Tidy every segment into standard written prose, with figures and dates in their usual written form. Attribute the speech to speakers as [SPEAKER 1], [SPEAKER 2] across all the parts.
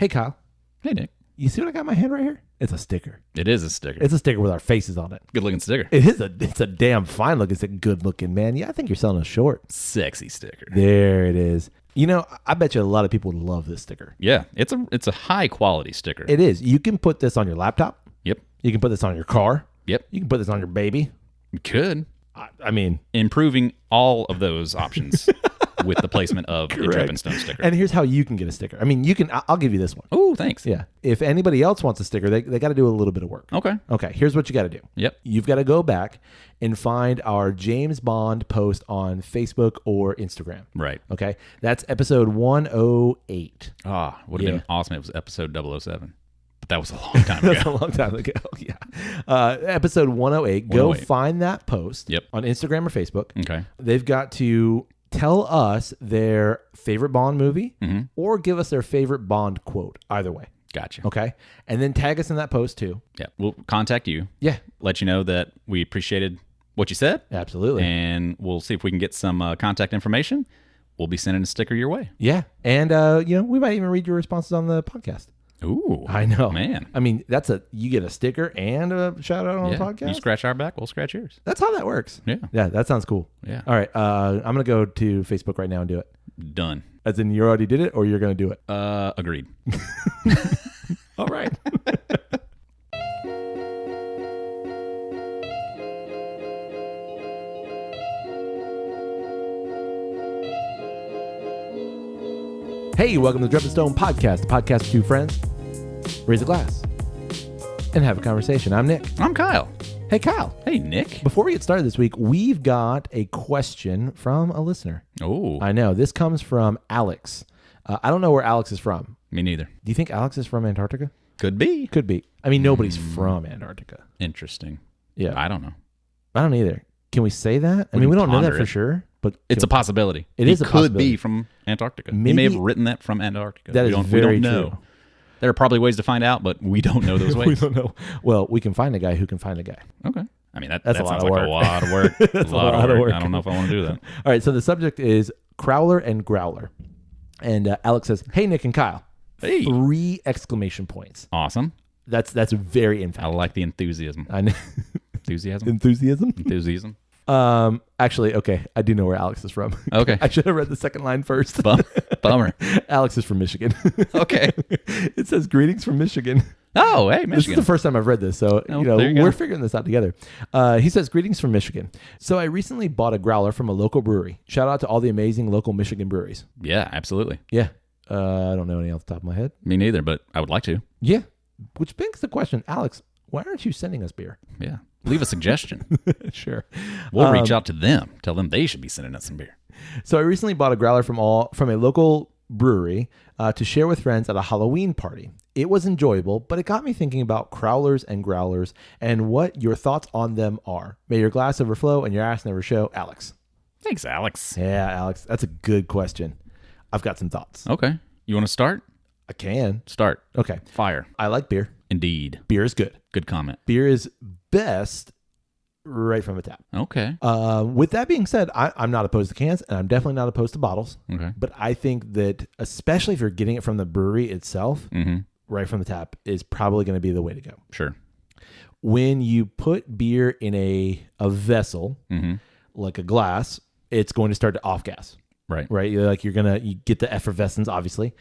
[SPEAKER 1] Hey, Kyle.
[SPEAKER 2] Hey, Nick.
[SPEAKER 1] You see what I got in my hand right here? It's a sticker.
[SPEAKER 2] It is a sticker.
[SPEAKER 1] It's a sticker with our faces on it.
[SPEAKER 2] Good looking sticker.
[SPEAKER 1] It's a damn fine look. It's a good looking, man. Yeah, I think you're selling a short.
[SPEAKER 2] Sexy sticker.
[SPEAKER 1] There it is. You know, I bet you a lot of people would love this sticker.
[SPEAKER 2] Yeah, it's a high quality sticker.
[SPEAKER 1] It is. You can put this on your laptop.
[SPEAKER 2] Yep.
[SPEAKER 1] You can put this on your car.
[SPEAKER 2] Yep.
[SPEAKER 1] You can put this on your baby.
[SPEAKER 2] You could.
[SPEAKER 1] I mean,
[SPEAKER 2] improving all of those options with the placement of a Dripping Stone sticker.
[SPEAKER 1] And here's how you can get a sticker. I mean, you can. I'll give you this one.
[SPEAKER 2] Oh, thanks.
[SPEAKER 1] Yeah. If anybody else wants a sticker, they got to do a little bit of work.
[SPEAKER 2] Okay.
[SPEAKER 1] Okay. Here's what you got to do.
[SPEAKER 2] Yep.
[SPEAKER 1] You've got to go back and find our James Bond post on Facebook or Instagram.
[SPEAKER 2] Right.
[SPEAKER 1] Okay. That's episode 108.
[SPEAKER 2] Would have been awesome if it was episode 007. But that was a long time ago.
[SPEAKER 1] That's a long time ago. Yeah. Episode 108. Go find that post on Instagram or Facebook.
[SPEAKER 2] Okay.
[SPEAKER 1] They've got to tell us their favorite Bond movie or give us their favorite Bond quote. Either way.
[SPEAKER 2] Gotcha.
[SPEAKER 1] Okay. And then tag us in that post too.
[SPEAKER 2] Yeah. We'll contact you.
[SPEAKER 1] Yeah.
[SPEAKER 2] Let you know that we appreciated what you said.
[SPEAKER 1] Absolutely.
[SPEAKER 2] And we'll see if we can get some contact information. We'll be sending a sticker your way.
[SPEAKER 1] Yeah. And, we might even read your responses on the podcast.
[SPEAKER 2] Ooh.
[SPEAKER 1] I know.
[SPEAKER 2] Man.
[SPEAKER 1] I mean, you get a sticker and a shout out on the podcast.
[SPEAKER 2] You scratch our back, we'll scratch yours.
[SPEAKER 1] That's how that works.
[SPEAKER 2] Yeah.
[SPEAKER 1] Yeah, that sounds cool.
[SPEAKER 2] Yeah.
[SPEAKER 1] All right. I'm going to go to Facebook right now and do it.
[SPEAKER 2] Done.
[SPEAKER 1] As in you already did it or you're going to do it?
[SPEAKER 2] Agreed.
[SPEAKER 1] All right. Hey, welcome to the Dripping Stone Podcast, the podcast with two friends. Raise a glass and have a conversation. I'm Nick.
[SPEAKER 2] I'm Kyle.
[SPEAKER 1] Hey, Kyle.
[SPEAKER 2] Hey, Nick.
[SPEAKER 1] Before we get started this week, we've got a question from a listener.
[SPEAKER 2] Oh.
[SPEAKER 1] I know. This comes from Alex. I don't know where Alex is from.
[SPEAKER 2] Me neither.
[SPEAKER 1] Do you think Alex is from Antarctica?
[SPEAKER 2] Could be.
[SPEAKER 1] Could be. I mean, nobody's from Antarctica.
[SPEAKER 2] Interesting.
[SPEAKER 1] Yeah.
[SPEAKER 2] I don't know.
[SPEAKER 1] I don't either. Can we say that? I mean, we don't know that for sure, but
[SPEAKER 2] it's a possibility.
[SPEAKER 1] It is a possibility.
[SPEAKER 2] Could be from Antarctica. He may
[SPEAKER 1] Maybe-
[SPEAKER 2] have written that from Antarctica.
[SPEAKER 1] That is
[SPEAKER 2] we
[SPEAKER 1] very
[SPEAKER 2] don't know.
[SPEAKER 1] true.
[SPEAKER 2] There are probably ways to find out, but we don't know those ways.
[SPEAKER 1] We don't know. Well, we can find a guy who can find a guy.
[SPEAKER 2] Okay. I mean, that
[SPEAKER 1] That's
[SPEAKER 2] sounds
[SPEAKER 1] a lot
[SPEAKER 2] like
[SPEAKER 1] of work.
[SPEAKER 2] a lot of work.
[SPEAKER 1] That's a lot of work.
[SPEAKER 2] I don't know if I want to do that.
[SPEAKER 1] All right, so the subject is Crowler and Growler. And Alex says, hey, Nick and Kyle.
[SPEAKER 2] Hey.
[SPEAKER 1] 3 exclamation points.
[SPEAKER 2] Awesome.
[SPEAKER 1] That's very emphatic.
[SPEAKER 2] I like the enthusiasm.
[SPEAKER 1] I know.
[SPEAKER 2] Enthusiasm?
[SPEAKER 1] Enthusiasm?
[SPEAKER 2] Enthusiasm.
[SPEAKER 1] Actually, okay, I do know where Alex is from.
[SPEAKER 2] Okay.
[SPEAKER 1] I should have read the second line first.
[SPEAKER 2] Bummer.
[SPEAKER 1] Alex is from Michigan.
[SPEAKER 2] Okay.
[SPEAKER 1] It says greetings from Michigan.
[SPEAKER 2] Oh, hey, Michigan.
[SPEAKER 1] This is the first time I've read this, so
[SPEAKER 2] there you go.
[SPEAKER 1] we're figuring this out together. He says, greetings from Michigan. So I recently bought a growler from a local brewery. Shout out to all the amazing local Michigan breweries.
[SPEAKER 2] Yeah, absolutely.
[SPEAKER 1] Yeah. I don't know any off the top of my head.
[SPEAKER 2] Me neither, but I would like to.
[SPEAKER 1] Yeah. Which begs the question, Alex, why aren't you sending us beer?
[SPEAKER 2] Yeah. Leave a suggestion.
[SPEAKER 1] Sure.
[SPEAKER 2] We'll reach out to them. Tell them they should be sending us some beer.
[SPEAKER 1] So I recently bought a growler from a local brewery to share with friends at a Halloween party. It was enjoyable, but it got me thinking about crowlers and growlers and what your thoughts on them are. May your glass overflow and your ass never show. Alex.
[SPEAKER 2] Thanks, Alex.
[SPEAKER 1] Yeah, Alex. That's a good question. I've got some thoughts.
[SPEAKER 2] Okay. You want to start?
[SPEAKER 1] I can.
[SPEAKER 2] Start.
[SPEAKER 1] Okay.
[SPEAKER 2] Fire.
[SPEAKER 1] I like beer.
[SPEAKER 2] Indeed.
[SPEAKER 1] Beer is good.
[SPEAKER 2] Good comment.
[SPEAKER 1] Beer is best right from the tap.
[SPEAKER 2] Okay.
[SPEAKER 1] With that being said, I'm not opposed to cans, and I'm definitely not opposed to bottles.
[SPEAKER 2] Okay.
[SPEAKER 1] But I think that, especially if you're getting it from the brewery itself, right from the tap is probably going to be the way to go.
[SPEAKER 2] Sure.
[SPEAKER 1] When you put beer in a vessel, like a glass, it's going to start to off gas.
[SPEAKER 2] Right.
[SPEAKER 1] Right. You get the effervescence, obviously.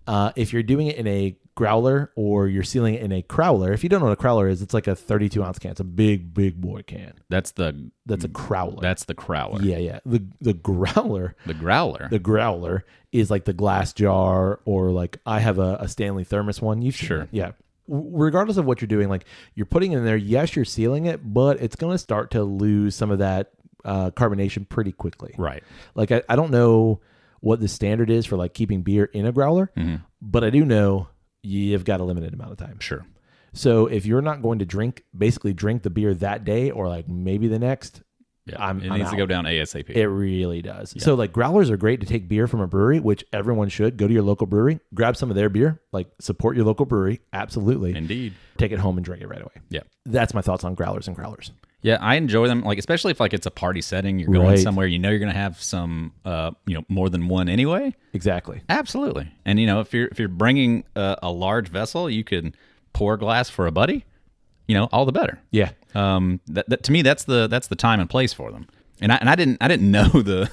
[SPEAKER 1] If you're doing it in a growler or you're sealing it in a crowler, if you don't know what a crowler is, it's like a 32-ounce can. It's a big boy can.
[SPEAKER 2] That's a
[SPEAKER 1] crowler.
[SPEAKER 2] That's the crowler.
[SPEAKER 1] Yeah. The growler.
[SPEAKER 2] The growler.
[SPEAKER 1] The growler is like the glass jar, or like I have a Stanley thermos one. You've seen that. Yeah. Regardless of what you're doing, like you're putting it in there. Yes, you're sealing it, but it's going to start to lose some of that carbonation pretty quickly.
[SPEAKER 2] Right.
[SPEAKER 1] Like I don't know what the standard is for like keeping beer in a growler, but I do know you've got a limited amount of time.
[SPEAKER 2] Sure.
[SPEAKER 1] So if you're not going to drink the beer that day or like maybe the next,
[SPEAKER 2] it needs to go down ASAP.
[SPEAKER 1] It really does. Yeah. So like growlers are great to take beer from a brewery, which everyone should. Go to your local brewery, grab some of their beer, like support your local brewery. Absolutely.
[SPEAKER 2] Indeed.
[SPEAKER 1] Take it home and drink it right away.
[SPEAKER 2] Yeah.
[SPEAKER 1] That's my thoughts on growlers and crowlers.
[SPEAKER 2] Yeah, I enjoy them, like especially if like it's a party setting, you're going
[SPEAKER 1] Right.
[SPEAKER 2] somewhere, you know you're going to have some more than one anyway.
[SPEAKER 1] Exactly.
[SPEAKER 2] Absolutely. And if you're bringing a large vessel, you can pour a glass for a buddy, all the better.
[SPEAKER 1] Yeah.
[SPEAKER 2] That to me that's the time and place for them. And I didn't know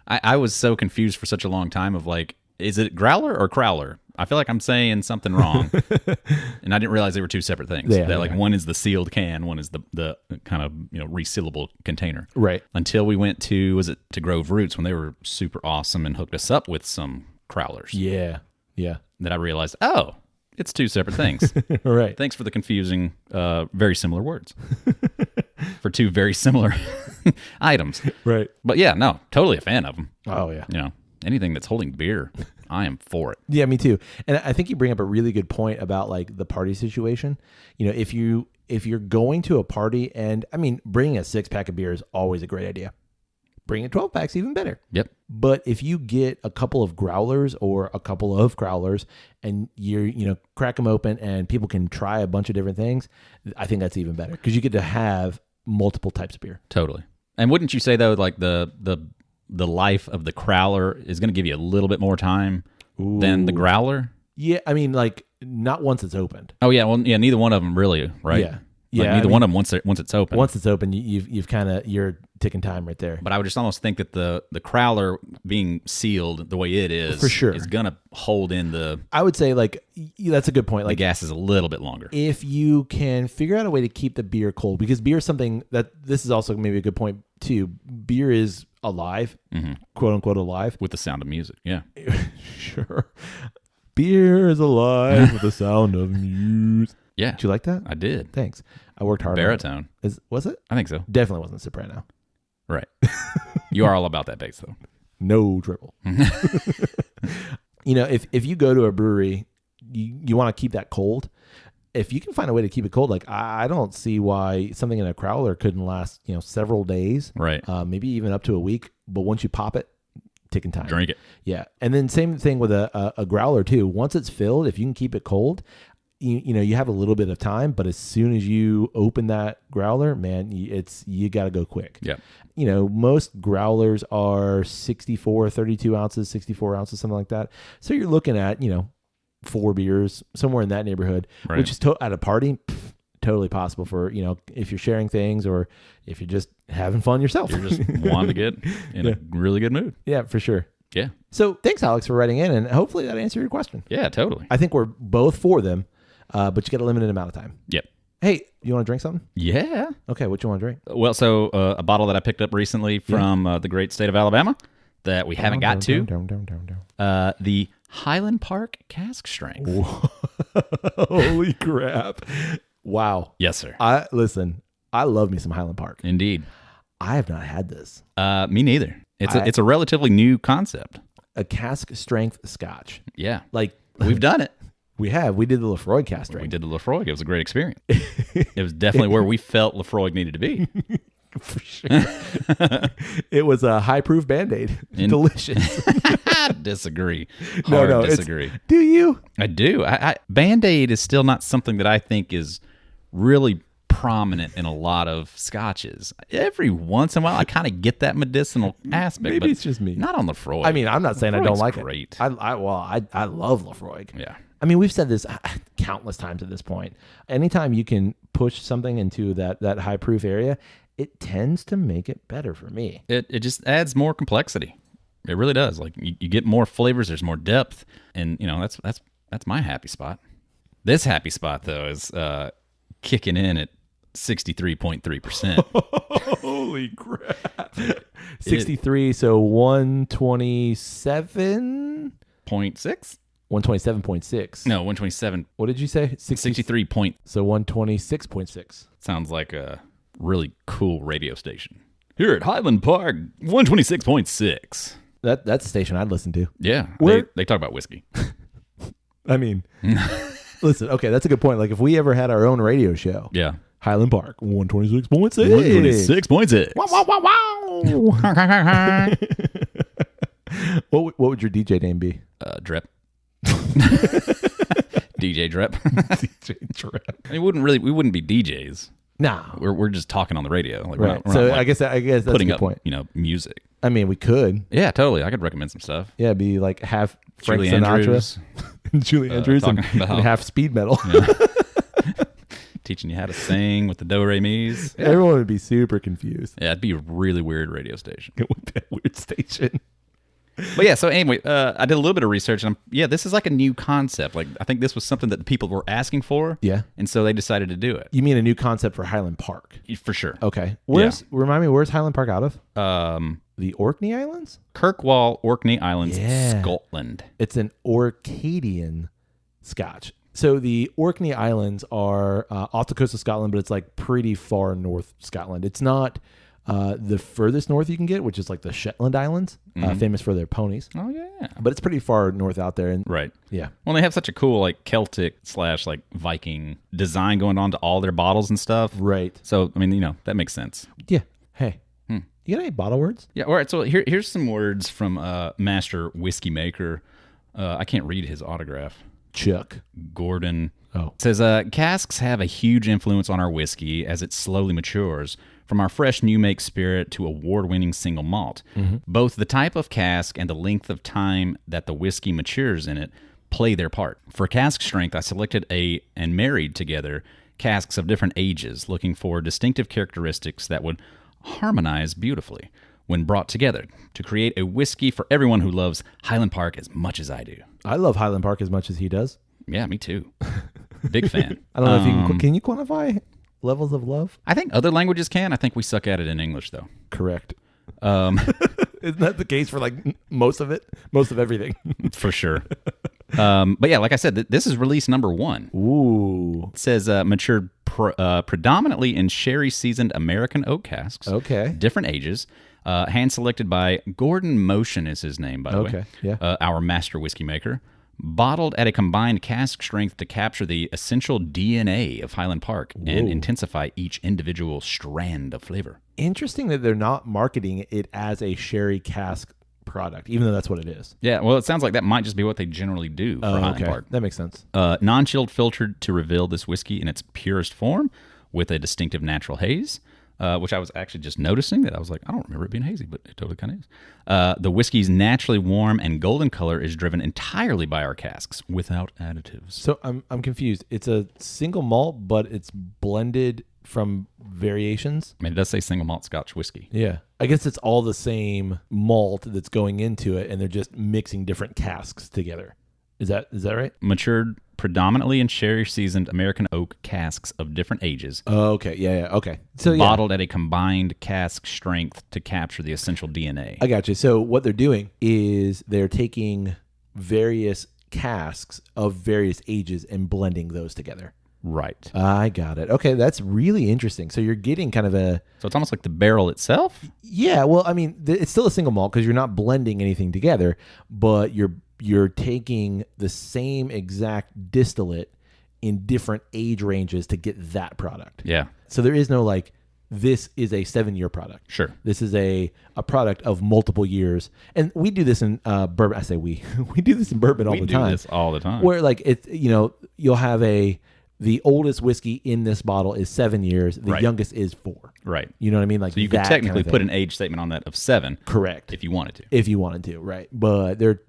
[SPEAKER 2] I was so confused for such a long time of like, is it growler or crowler? I feel like I'm saying something wrong, and I didn't realize they were two separate things.
[SPEAKER 1] Yeah,
[SPEAKER 2] that like one is the sealed can, one is the kind of resealable container.
[SPEAKER 1] Right.
[SPEAKER 2] Until we went to Grove Roots when they were super awesome and hooked us up with some crowlers.
[SPEAKER 1] Yeah. Yeah.
[SPEAKER 2] That I realized, oh, it's two separate things.
[SPEAKER 1] Right.
[SPEAKER 2] Thanks for the confusing, very similar words for two very similar items.
[SPEAKER 1] Right.
[SPEAKER 2] But yeah, no, totally a fan of them.
[SPEAKER 1] Oh yeah.
[SPEAKER 2] Anything that's holding beer, I am for it.
[SPEAKER 1] Yeah, me too. And I think you bring up a really good point about like the party situation. If you're going to a party, and I mean, bringing a 6-pack of beer is always a great idea. Bringing 12 packs even better.
[SPEAKER 2] Yep.
[SPEAKER 1] But if you get a couple of growlers or a couple of crowlers, and you crack them open and people can try a bunch of different things, I think that's even better because you get to have multiple types of beer.
[SPEAKER 2] Totally. And wouldn't you say though, like the life of the crowler is going to give you a little bit more time than the growler?
[SPEAKER 1] Yeah, I mean, like not once it's opened.
[SPEAKER 2] Oh yeah, well yeah, neither one of them really, right?
[SPEAKER 1] Yeah,
[SPEAKER 2] Like,
[SPEAKER 1] yeah.
[SPEAKER 2] neither one of them once it's open.
[SPEAKER 1] Once it's open, you're ticking time right there.
[SPEAKER 2] But I would just almost think that the crowler being sealed the way it is,
[SPEAKER 1] For sure,
[SPEAKER 2] is gonna hold in the.
[SPEAKER 1] I would say like that's a good point.
[SPEAKER 2] The
[SPEAKER 1] Like
[SPEAKER 2] gas is a little bit longer.
[SPEAKER 1] If you can figure out a way to keep the beer cold, because beer is something that this is also maybe a good point too. Beer is alive, quote unquote alive,
[SPEAKER 2] with the sound of music. Yeah,
[SPEAKER 1] sure. Beer is alive with the sound of music.
[SPEAKER 2] Yeah,
[SPEAKER 1] did you like that?
[SPEAKER 2] I did.
[SPEAKER 1] Thanks. I worked hard.
[SPEAKER 2] Baritone.
[SPEAKER 1] Was it?
[SPEAKER 2] I think so.
[SPEAKER 1] Definitely wasn't soprano.
[SPEAKER 2] Right. You are all about that bass though.
[SPEAKER 1] No triple. If you go to a brewery, you want to keep that cold. If you can find a way to keep it cold, like I don't see why something in a crowler couldn't last, several days,
[SPEAKER 2] right?
[SPEAKER 1] Maybe even up to a week. But once you pop it, ticking time.
[SPEAKER 2] Drink it.
[SPEAKER 1] Yeah, and then same thing with a growler too. Once it's filled, if you can keep it cold, you have a little bit of time. But as soon as you open that growler, man, you got to go quick.
[SPEAKER 2] Yeah.
[SPEAKER 1] Most growlers are 32 ounces, 64 ounces, something like that. So you're looking at 4 beers, somewhere in that neighborhood,
[SPEAKER 2] right.
[SPEAKER 1] Which is at a party, totally possible for, if you're sharing things or if you're just having fun yourself.
[SPEAKER 2] You're just wanting to get in a really good mood.
[SPEAKER 1] Yeah, for sure.
[SPEAKER 2] Yeah.
[SPEAKER 1] So thanks, Alex, for writing in, and hopefully that answered your question.
[SPEAKER 2] Yeah, totally.
[SPEAKER 1] I think we're both for them, but you get a limited amount of time.
[SPEAKER 2] Yep.
[SPEAKER 1] Hey, you want to drink something?
[SPEAKER 2] Yeah.
[SPEAKER 1] Okay, what you want to drink?
[SPEAKER 2] Well, so a bottle that I picked up recently from the great state of Alabama that we haven't got to. The Highland Park Cask Strength.
[SPEAKER 1] Holy crap. Wow.
[SPEAKER 2] Yes, sir.
[SPEAKER 1] I love me some Highland Park.
[SPEAKER 2] Indeed.
[SPEAKER 1] I have not had this.
[SPEAKER 2] Me neither. It's a relatively new concept.
[SPEAKER 1] A cask strength scotch.
[SPEAKER 2] Yeah.
[SPEAKER 1] Like
[SPEAKER 2] we've done it.
[SPEAKER 1] We have. We did the Lefroy cask strength.
[SPEAKER 2] We did the Lefroy. It was a great experience. It was definitely where we felt Lefroy needed to be.
[SPEAKER 1] For sure. It was a high proof Band-Aid. Delicious.
[SPEAKER 2] I disagree. Disagree.
[SPEAKER 1] Do you?
[SPEAKER 2] I do. Band-Aid is still not something that I think is really prominent in a lot of scotches. Every once in a while, I kind of get that medicinal aspect.
[SPEAKER 1] Maybe
[SPEAKER 2] but
[SPEAKER 1] it's just me.
[SPEAKER 2] Not on Lefroy.
[SPEAKER 1] I mean, I'm not saying I don't like
[SPEAKER 2] great.
[SPEAKER 1] it. I love Lefroy.
[SPEAKER 2] Yeah.
[SPEAKER 1] I mean, we've said this countless times at this point. Anytime you can push something into that high proof area, it tends to make it better for me.
[SPEAKER 2] It just adds more complexity. It really does. Like you get more flavors. There's more depth, and that's my happy spot. This happy spot though is kicking in at 63.3%.
[SPEAKER 1] Holy crap! 63. So 127.6. 127.6.
[SPEAKER 2] No, 127.
[SPEAKER 1] What did you say?
[SPEAKER 2] 63 point.
[SPEAKER 1] So 126.6.
[SPEAKER 2] Sounds like a really cool radio station. Here at Highland Park, 126.6.
[SPEAKER 1] That's the station I'd listen to.
[SPEAKER 2] Yeah. They talk about whiskey.
[SPEAKER 1] I mean, listen, okay, that's a good point. Like if we ever had our own radio show.
[SPEAKER 2] Yeah.
[SPEAKER 1] Highland Park, 126.6.
[SPEAKER 2] 126.6.
[SPEAKER 1] Wow, wow, wow, wow. What would your DJ name be?
[SPEAKER 2] Drep. DJ Drep.
[SPEAKER 1] DJ Drep.
[SPEAKER 2] I mean, we wouldn't be DJs,
[SPEAKER 1] No.
[SPEAKER 2] We're just talking on the radio. Like,
[SPEAKER 1] Right.
[SPEAKER 2] we're
[SPEAKER 1] So
[SPEAKER 2] not, like,
[SPEAKER 1] I guess that's a
[SPEAKER 2] putting
[SPEAKER 1] good
[SPEAKER 2] up,
[SPEAKER 1] point.
[SPEAKER 2] music.
[SPEAKER 1] I mean, we could.
[SPEAKER 2] Yeah, totally. I could recommend some stuff.
[SPEAKER 1] Yeah, be like half Frank
[SPEAKER 2] Julie
[SPEAKER 1] Sinatra,
[SPEAKER 2] Andrews,
[SPEAKER 1] Julie Andrews, and
[SPEAKER 2] talking about-
[SPEAKER 1] half speed metal.
[SPEAKER 2] teaching you how to sing with the do re mi's. Yeah.
[SPEAKER 1] Everyone would be super confused.
[SPEAKER 2] Yeah, it'd be a really weird radio station.
[SPEAKER 1] It would be a weird station.
[SPEAKER 2] But yeah, so anyway, I did a little bit of research, and this is like a new concept. Like, I think this was something that the people were asking for.
[SPEAKER 1] Yeah.
[SPEAKER 2] And so they decided to do it.
[SPEAKER 1] You mean a new concept for Highland Park?
[SPEAKER 2] For sure.
[SPEAKER 1] Okay. Remind me, where's Highland Park out of? The Orkney Islands?
[SPEAKER 2] Kirkwall, Orkney Islands,
[SPEAKER 1] Yeah.
[SPEAKER 2] Scotland.
[SPEAKER 1] It's an Orcadian Scotch. So the Orkney Islands are off the coast of Scotland, but it's like pretty far north Scotland. It's not the furthest north you can get, which is like the Shetland Islands, famous for their ponies.
[SPEAKER 2] Oh, yeah.
[SPEAKER 1] But it's pretty far north out there. And
[SPEAKER 2] Right.
[SPEAKER 1] yeah.
[SPEAKER 2] Well, they have such a cool, like, Celtic / like Viking design going on to all their bottles and stuff.
[SPEAKER 1] Right.
[SPEAKER 2] So, I mean, that makes sense.
[SPEAKER 1] Yeah. Hey. You got any bottle words?
[SPEAKER 2] Yeah. All right. So here's some words from Master Whiskey Maker. I can't read his autograph.
[SPEAKER 1] Chuck.
[SPEAKER 2] Gordon.
[SPEAKER 1] Oh.
[SPEAKER 2] It says, casks have a huge influence on our whiskey as it slowly matures, from our fresh new make spirit to award-winning single malt. Both the type of cask and the length of time that the whiskey matures in it play their part. For cask strength, I selected and married together casks of different ages, looking for distinctive characteristics that would harmonize beautifully when brought together to create a whiskey for everyone who loves Highland Park as much as I do.
[SPEAKER 1] I love Highland Park as much as he does.
[SPEAKER 2] Yeah, me too. Big fan.
[SPEAKER 1] I don't know if you can you quantify levels of love?
[SPEAKER 2] I think other languages can. I think we suck at it in English, though.
[SPEAKER 1] Correct. Isn't that the case for like most of it? Most of everything.
[SPEAKER 2] For sure. But yeah, like I said, this is release number 1.
[SPEAKER 1] Ooh.
[SPEAKER 2] It says matured predominantly in sherry-seasoned American oak casks.
[SPEAKER 1] Okay.
[SPEAKER 2] Different ages. Hand-selected by Gordon Motion is his name, by the way.
[SPEAKER 1] Okay, yeah.
[SPEAKER 2] Our master whiskey maker. Bottled at a combined cask strength to capture the essential DNA of Highland Park and intensify each individual strand of flavor.
[SPEAKER 1] Interesting that they're not marketing it as a sherry cask product, even though that's what it is.
[SPEAKER 2] Yeah, well, it sounds like that might just be what they generally do for Highland Park.
[SPEAKER 1] That makes sense.
[SPEAKER 2] Non-chilled filtered to reveal this whiskey in its purest form with a distinctive natural haze, which I was actually just noticing that I was like, I don't remember it being hazy, but it totally kind of is. The whiskey's naturally warm and golden color is driven entirely by our casks without additives.
[SPEAKER 1] So I'm confused. It's a single malt, but it's blended from variations.
[SPEAKER 2] I mean, it does say single malt Scotch whiskey.
[SPEAKER 1] Yeah. I guess it's all the same malt that's going into it, and they're just mixing different casks together. Is that right?
[SPEAKER 2] Matured predominantly in sherry-seasoned American oak casks of different ages.
[SPEAKER 1] Oh, okay. Yeah. Okay. So
[SPEAKER 2] bottled at a combined cask strength to capture the essential DNA.
[SPEAKER 1] I got you. So what they're doing is they're taking various casks of various ages and blending those together.
[SPEAKER 2] Right.
[SPEAKER 1] I got it. Okay, that's really interesting. So you're getting kind of a...
[SPEAKER 2] So it's almost like the barrel itself?
[SPEAKER 1] Yeah, well, I mean, it's still a single malt because you're not blending anything together, but you're taking the same exact distillate in different age ranges to get that product.
[SPEAKER 2] Yeah.
[SPEAKER 1] So there is no like, this is a 7-year product.
[SPEAKER 2] Sure.
[SPEAKER 1] This is a product of multiple years. And we do this in bourbon. I say we. We do this in bourbon all the time.
[SPEAKER 2] We do this all the time.
[SPEAKER 1] Where like, it's, you'll have the oldest whiskey in this bottle is 7 years. The
[SPEAKER 2] Right.
[SPEAKER 1] youngest is 4.
[SPEAKER 2] Right.
[SPEAKER 1] You know what I mean? Like,
[SPEAKER 2] So you could
[SPEAKER 1] that
[SPEAKER 2] technically
[SPEAKER 1] kind of
[SPEAKER 2] put
[SPEAKER 1] thing.
[SPEAKER 2] an age statement on that of 7.
[SPEAKER 1] Correct.
[SPEAKER 2] If you wanted to.
[SPEAKER 1] If you wanted to, right. But they're,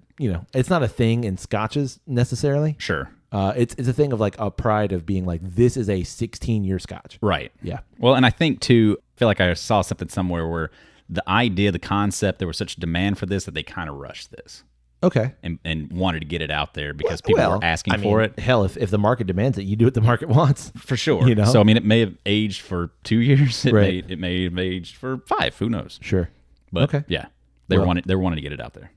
[SPEAKER 1] it's not a thing in scotches necessarily.
[SPEAKER 2] Sure.
[SPEAKER 1] It's a thing of like a pride of being like, this is a 16-year scotch.
[SPEAKER 2] Right.
[SPEAKER 1] Yeah.
[SPEAKER 2] Well, and I think too, I feel like I saw something somewhere where the idea, the concept, there was such demand for this that they kind of rushed this.
[SPEAKER 1] Okay.
[SPEAKER 2] And wanted to get it out there because people were asking for it.
[SPEAKER 1] Hell, if the market demands it, you do what the market wants.
[SPEAKER 2] For sure. So, I mean, it may have aged for 2 years. It may have aged for 5. Who knows?
[SPEAKER 1] Sure.
[SPEAKER 2] But,
[SPEAKER 1] okay.
[SPEAKER 2] yeah, they wanted to get it out there.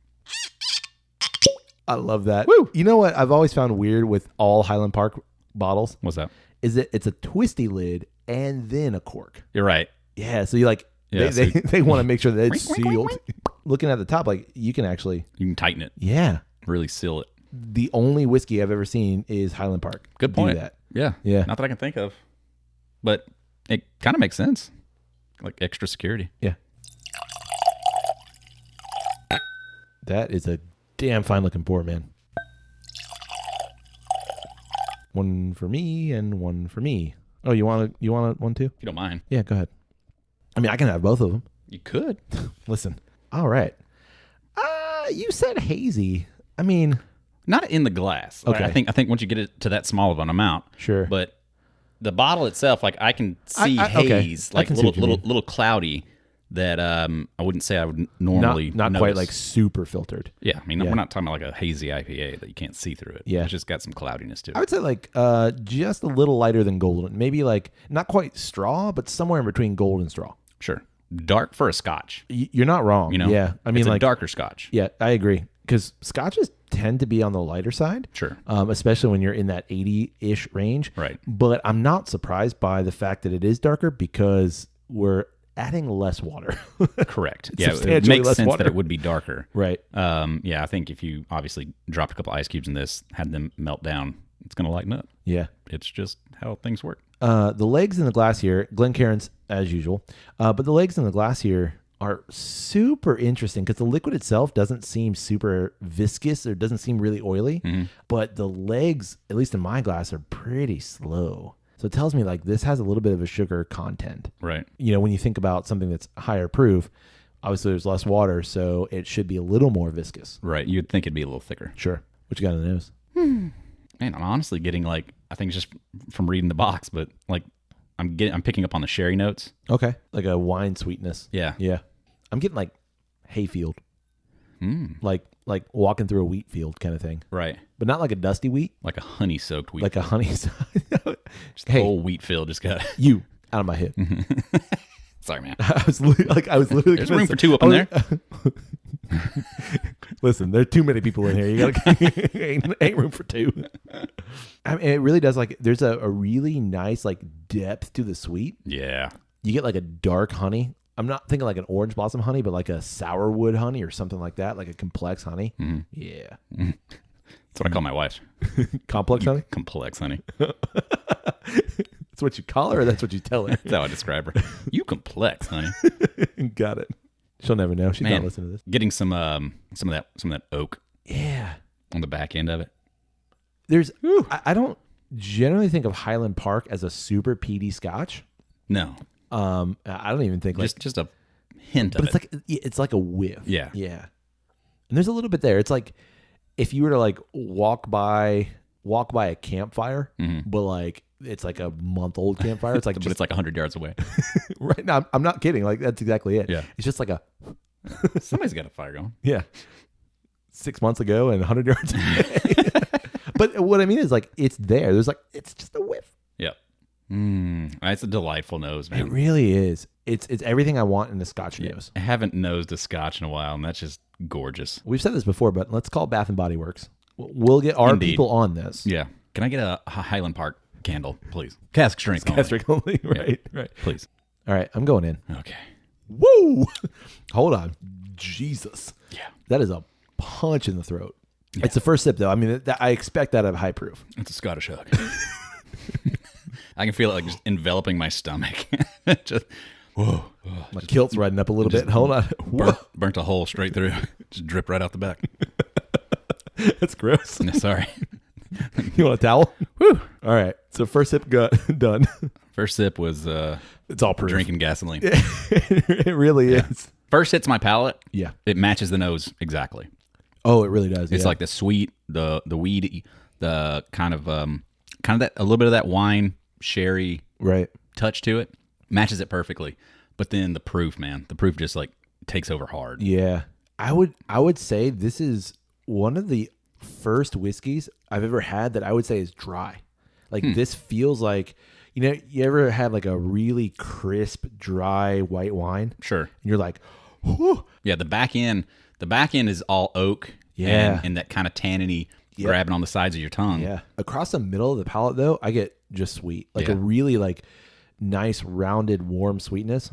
[SPEAKER 1] I love that.
[SPEAKER 2] Woo!
[SPEAKER 1] You know what I've always found weird with all Highland Park bottles?
[SPEAKER 2] What's that?
[SPEAKER 1] Is that it's a twisty lid and then a cork.
[SPEAKER 2] You're right.
[SPEAKER 1] Yeah, so you like,
[SPEAKER 2] Yeah,
[SPEAKER 1] they want to make sure that it's sealed. Looking at the top, like you can
[SPEAKER 2] tighten it.
[SPEAKER 1] Yeah.
[SPEAKER 2] Really seal it.
[SPEAKER 1] The only whiskey I've ever seen is Highland Park.
[SPEAKER 2] Good point.
[SPEAKER 1] Do that.
[SPEAKER 2] Yeah.
[SPEAKER 1] Yeah.
[SPEAKER 2] Not that I can think of. But it kind of makes sense. Like extra security.
[SPEAKER 1] Yeah. That is a damn fine looking pour, man. One for me and one for me. Oh, you want one too?
[SPEAKER 2] If you don't mind.
[SPEAKER 1] Yeah, go ahead. I mean, I can have both of them.
[SPEAKER 2] You could.
[SPEAKER 1] Listen. All right. You said hazy. I mean,
[SPEAKER 2] not in the glass.
[SPEAKER 1] Okay.
[SPEAKER 2] I think once you get it to that small of an amount.
[SPEAKER 1] Sure.
[SPEAKER 2] But the bottle itself, like I can see
[SPEAKER 1] okay.
[SPEAKER 2] haze, like
[SPEAKER 1] I can see what you mean.
[SPEAKER 2] little cloudy that I wouldn't say I would normally
[SPEAKER 1] not
[SPEAKER 2] notice.
[SPEAKER 1] quite like super filtered.
[SPEAKER 2] Yeah, I mean, we're not talking about like a hazy IPA that you can't see through it.
[SPEAKER 1] Yeah.
[SPEAKER 2] It's just got some cloudiness to it.
[SPEAKER 1] I would say like just a little lighter than golden. Maybe like not quite straw, but somewhere in between gold and straw.
[SPEAKER 2] Sure. Dark for a Scotch.
[SPEAKER 1] You're not wrong.
[SPEAKER 2] You know?
[SPEAKER 1] Yeah. I mean,
[SPEAKER 2] it's
[SPEAKER 1] like
[SPEAKER 2] a darker Scotch.
[SPEAKER 1] Yeah, I agree. Because Scotches tend to be on the lighter side.
[SPEAKER 2] Sure.
[SPEAKER 1] Especially when you're in that 80-ish range.
[SPEAKER 2] Right.
[SPEAKER 1] But I'm not surprised by the fact that it is darker because we're adding less water.
[SPEAKER 2] Correct. Yeah, it
[SPEAKER 1] Substantially
[SPEAKER 2] makes
[SPEAKER 1] less
[SPEAKER 2] sense
[SPEAKER 1] water.
[SPEAKER 2] that it would be darker.
[SPEAKER 1] Right.
[SPEAKER 2] Yeah, I think if you obviously dropped a couple ice cubes in this, had them melt down, it's going to lighten up.
[SPEAKER 1] Yeah.
[SPEAKER 2] It's just how things work.
[SPEAKER 1] The legs in the glass here, Glencairn's as usual, but the legs in the glass here are super interesting because the liquid itself doesn't seem super viscous or doesn't seem really oily, but the legs, at least in my glass, are pretty slow. So it tells me like this has a little bit of a sugar content.
[SPEAKER 2] Right.
[SPEAKER 1] You know, when you think about something that's higher proof, obviously there's less water, so it should be a little more viscous.
[SPEAKER 2] Right. You'd think it'd be a little thicker.
[SPEAKER 1] Sure. What you got in the nose?
[SPEAKER 2] Man, I'm honestly getting like, I think just from reading the box, but like I'm picking up on the sherry notes.
[SPEAKER 1] Okay. Like a wine sweetness.
[SPEAKER 2] Yeah.
[SPEAKER 1] Yeah. I'm getting like hayfield. Like walking through a wheat field kind of thing.
[SPEAKER 2] Right.
[SPEAKER 1] But not like a dusty wheat.
[SPEAKER 2] Like a honey soaked wheat.
[SPEAKER 1] Like a honey.
[SPEAKER 2] Just the
[SPEAKER 1] Hey.
[SPEAKER 2] whole wheat field just got.
[SPEAKER 1] You out of my head.
[SPEAKER 2] Sorry, man.
[SPEAKER 1] I was literally.
[SPEAKER 2] There's room for two up in there.
[SPEAKER 1] Listen, there are too many people in here. You gotta ain't room for two. I mean, it really does. Like, there's a really nice like depth to the sweet.
[SPEAKER 2] Yeah.
[SPEAKER 1] You get like a dark honey. I'm not thinking like an orange blossom honey, but like a sourwood honey or something like that, like a complex honey. Yeah.
[SPEAKER 2] That's what I call my wife.
[SPEAKER 1] Complex honey?
[SPEAKER 2] Complex honey.
[SPEAKER 1] That's what you call her or that's what you tell her?
[SPEAKER 2] That's how I describe her. You complex, honey.
[SPEAKER 1] Got it. She'll never know. She's not listening to this.
[SPEAKER 2] Getting some of that oak
[SPEAKER 1] Yeah.
[SPEAKER 2] on the back end of it.
[SPEAKER 1] There's I don't generally think of Highland Park as a super peaty scotch.
[SPEAKER 2] No.
[SPEAKER 1] I don't even think like
[SPEAKER 2] just a hint of
[SPEAKER 1] but
[SPEAKER 2] it.
[SPEAKER 1] it's like a whiff.
[SPEAKER 2] Yeah.
[SPEAKER 1] Yeah. And there's a little bit there. It's like if you were to like walk by a campfire, but like it's like a month-old campfire. It's like
[SPEAKER 2] but it's like 100 yards away.
[SPEAKER 1] right now. I'm not kidding. Like that's exactly it.
[SPEAKER 2] Yeah.
[SPEAKER 1] It's just like a
[SPEAKER 2] Somebody's got a fire going.
[SPEAKER 1] yeah. 6 months ago and 100 yards away. But what I mean is like it's there. There's like it's just a whiff.
[SPEAKER 2] Yep. That's a delightful nose, man.
[SPEAKER 1] It really is. It's everything I want in a Scotch nose.
[SPEAKER 2] I haven't nosed a Scotch in a while, and that's just gorgeous.
[SPEAKER 1] We've said this before, but let's call Bath and Body Works. We'll get our people on this.
[SPEAKER 2] Yeah. Can I get a Highland Park candle, please? Cask strength.
[SPEAKER 1] Cask strength only. Right.
[SPEAKER 2] Please.
[SPEAKER 1] All right, I'm going in.
[SPEAKER 2] Okay.
[SPEAKER 1] Woo! Hold on. Jesus.
[SPEAKER 2] Yeah.
[SPEAKER 1] That is a punch in the throat.
[SPEAKER 2] Yeah.
[SPEAKER 1] It's the first sip, though. I mean, I expect that of high proof.
[SPEAKER 2] It's a Scottish hug. I can feel it like just enveloping my stomach. Just whoa.
[SPEAKER 1] My kilt's riding up a little bit. Hold on.
[SPEAKER 2] Burnt a hole straight through. Just drip right out the back.
[SPEAKER 1] That's gross.
[SPEAKER 2] No, sorry.
[SPEAKER 1] You want a towel? Woo. All right. So first sip done.
[SPEAKER 2] First sip was
[SPEAKER 1] it's all proof.
[SPEAKER 2] drinking gasoline.
[SPEAKER 1] It really is.
[SPEAKER 2] First hits my palate.
[SPEAKER 1] Yeah.
[SPEAKER 2] It matches the nose exactly.
[SPEAKER 1] Oh, it really does.
[SPEAKER 2] It's like the sweet, the weedy, the kind of that a little bit of that wine sherry
[SPEAKER 1] right
[SPEAKER 2] touch to it. Matches it perfectly. But then the proof, man, the proof just like takes over hard.
[SPEAKER 1] Yeah. I would say this is one of the first whiskeys I've ever had that I would say is dry. Like this feels like, you ever had like a really crisp, dry white wine?
[SPEAKER 2] Sure.
[SPEAKER 1] And you're like, whew.
[SPEAKER 2] Yeah, the back end is all oak.
[SPEAKER 1] Yeah.
[SPEAKER 2] And that kind of tanniny grabbing on the sides of your tongue.
[SPEAKER 1] Yeah. Across the middle of the palate though, I get just sweet. Like a really like nice rounded warm sweetness.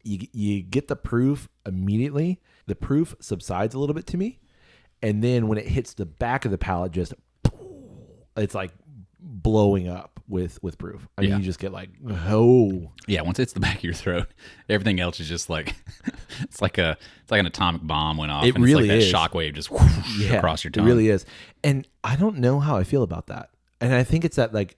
[SPEAKER 1] You get the proof immediately. The proof subsides a little bit to me. And then when it hits the back of the palate, just it's like blowing up with proof. I mean, you just get like, oh. Yeah,
[SPEAKER 2] once it's the back of your throat, everything else is just like it's like an atomic bomb went off.
[SPEAKER 1] It
[SPEAKER 2] and
[SPEAKER 1] really
[SPEAKER 2] it's
[SPEAKER 1] is.
[SPEAKER 2] like that shockwave just whoosh across your tongue.
[SPEAKER 1] It really is. And I don't know how I feel about that. And I think it's that like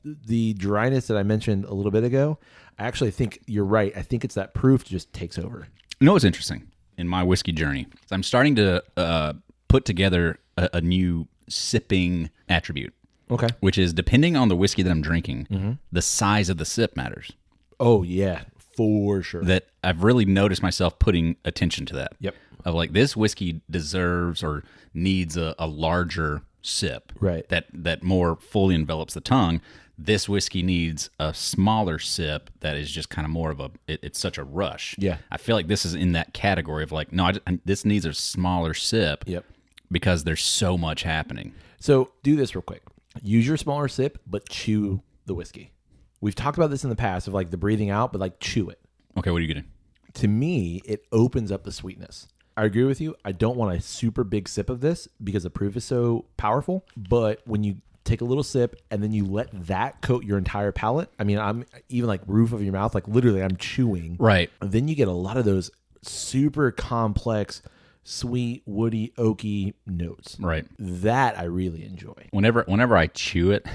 [SPEAKER 1] the dryness that I mentioned a little bit ago, I actually think you're right. I think it's that proof just takes over.
[SPEAKER 2] You know what's interesting in my whiskey journey? Is I'm starting to put together a new sipping attribute.
[SPEAKER 1] Okay.
[SPEAKER 2] Which is, depending on the whiskey that I'm drinking, the size of the sip matters.
[SPEAKER 1] Oh, yeah, for sure.
[SPEAKER 2] That I've really noticed myself putting attention to that.
[SPEAKER 1] Yep.
[SPEAKER 2] Of like, this whiskey deserves or needs a larger sip.
[SPEAKER 1] Right.
[SPEAKER 2] That more fully envelops the tongue. This whiskey needs a smaller sip that is just kind of more of it's such a rush.
[SPEAKER 1] Yeah.
[SPEAKER 2] I feel like this is in that category of like, no, this needs a smaller sip.
[SPEAKER 1] Yep.
[SPEAKER 2] Because there's so much happening.
[SPEAKER 1] So do this real quick. Use your smaller sip, but chew the whiskey. We've talked about this in the past of like the breathing out, but like chew it.
[SPEAKER 2] Okay, what are you getting?
[SPEAKER 1] To me, it opens up the sweetness. I agree with you. I don't want a super big sip of this because the proof is so powerful. But when you take a little sip and then you let that coat your entire palate, I mean, I'm even like roof of your mouth, like literally I'm chewing.
[SPEAKER 2] Right.
[SPEAKER 1] Then you get a lot of those super complex, sweet, woody, oaky notes.
[SPEAKER 2] Right.
[SPEAKER 1] That I really enjoy.
[SPEAKER 2] Whenever I chew it,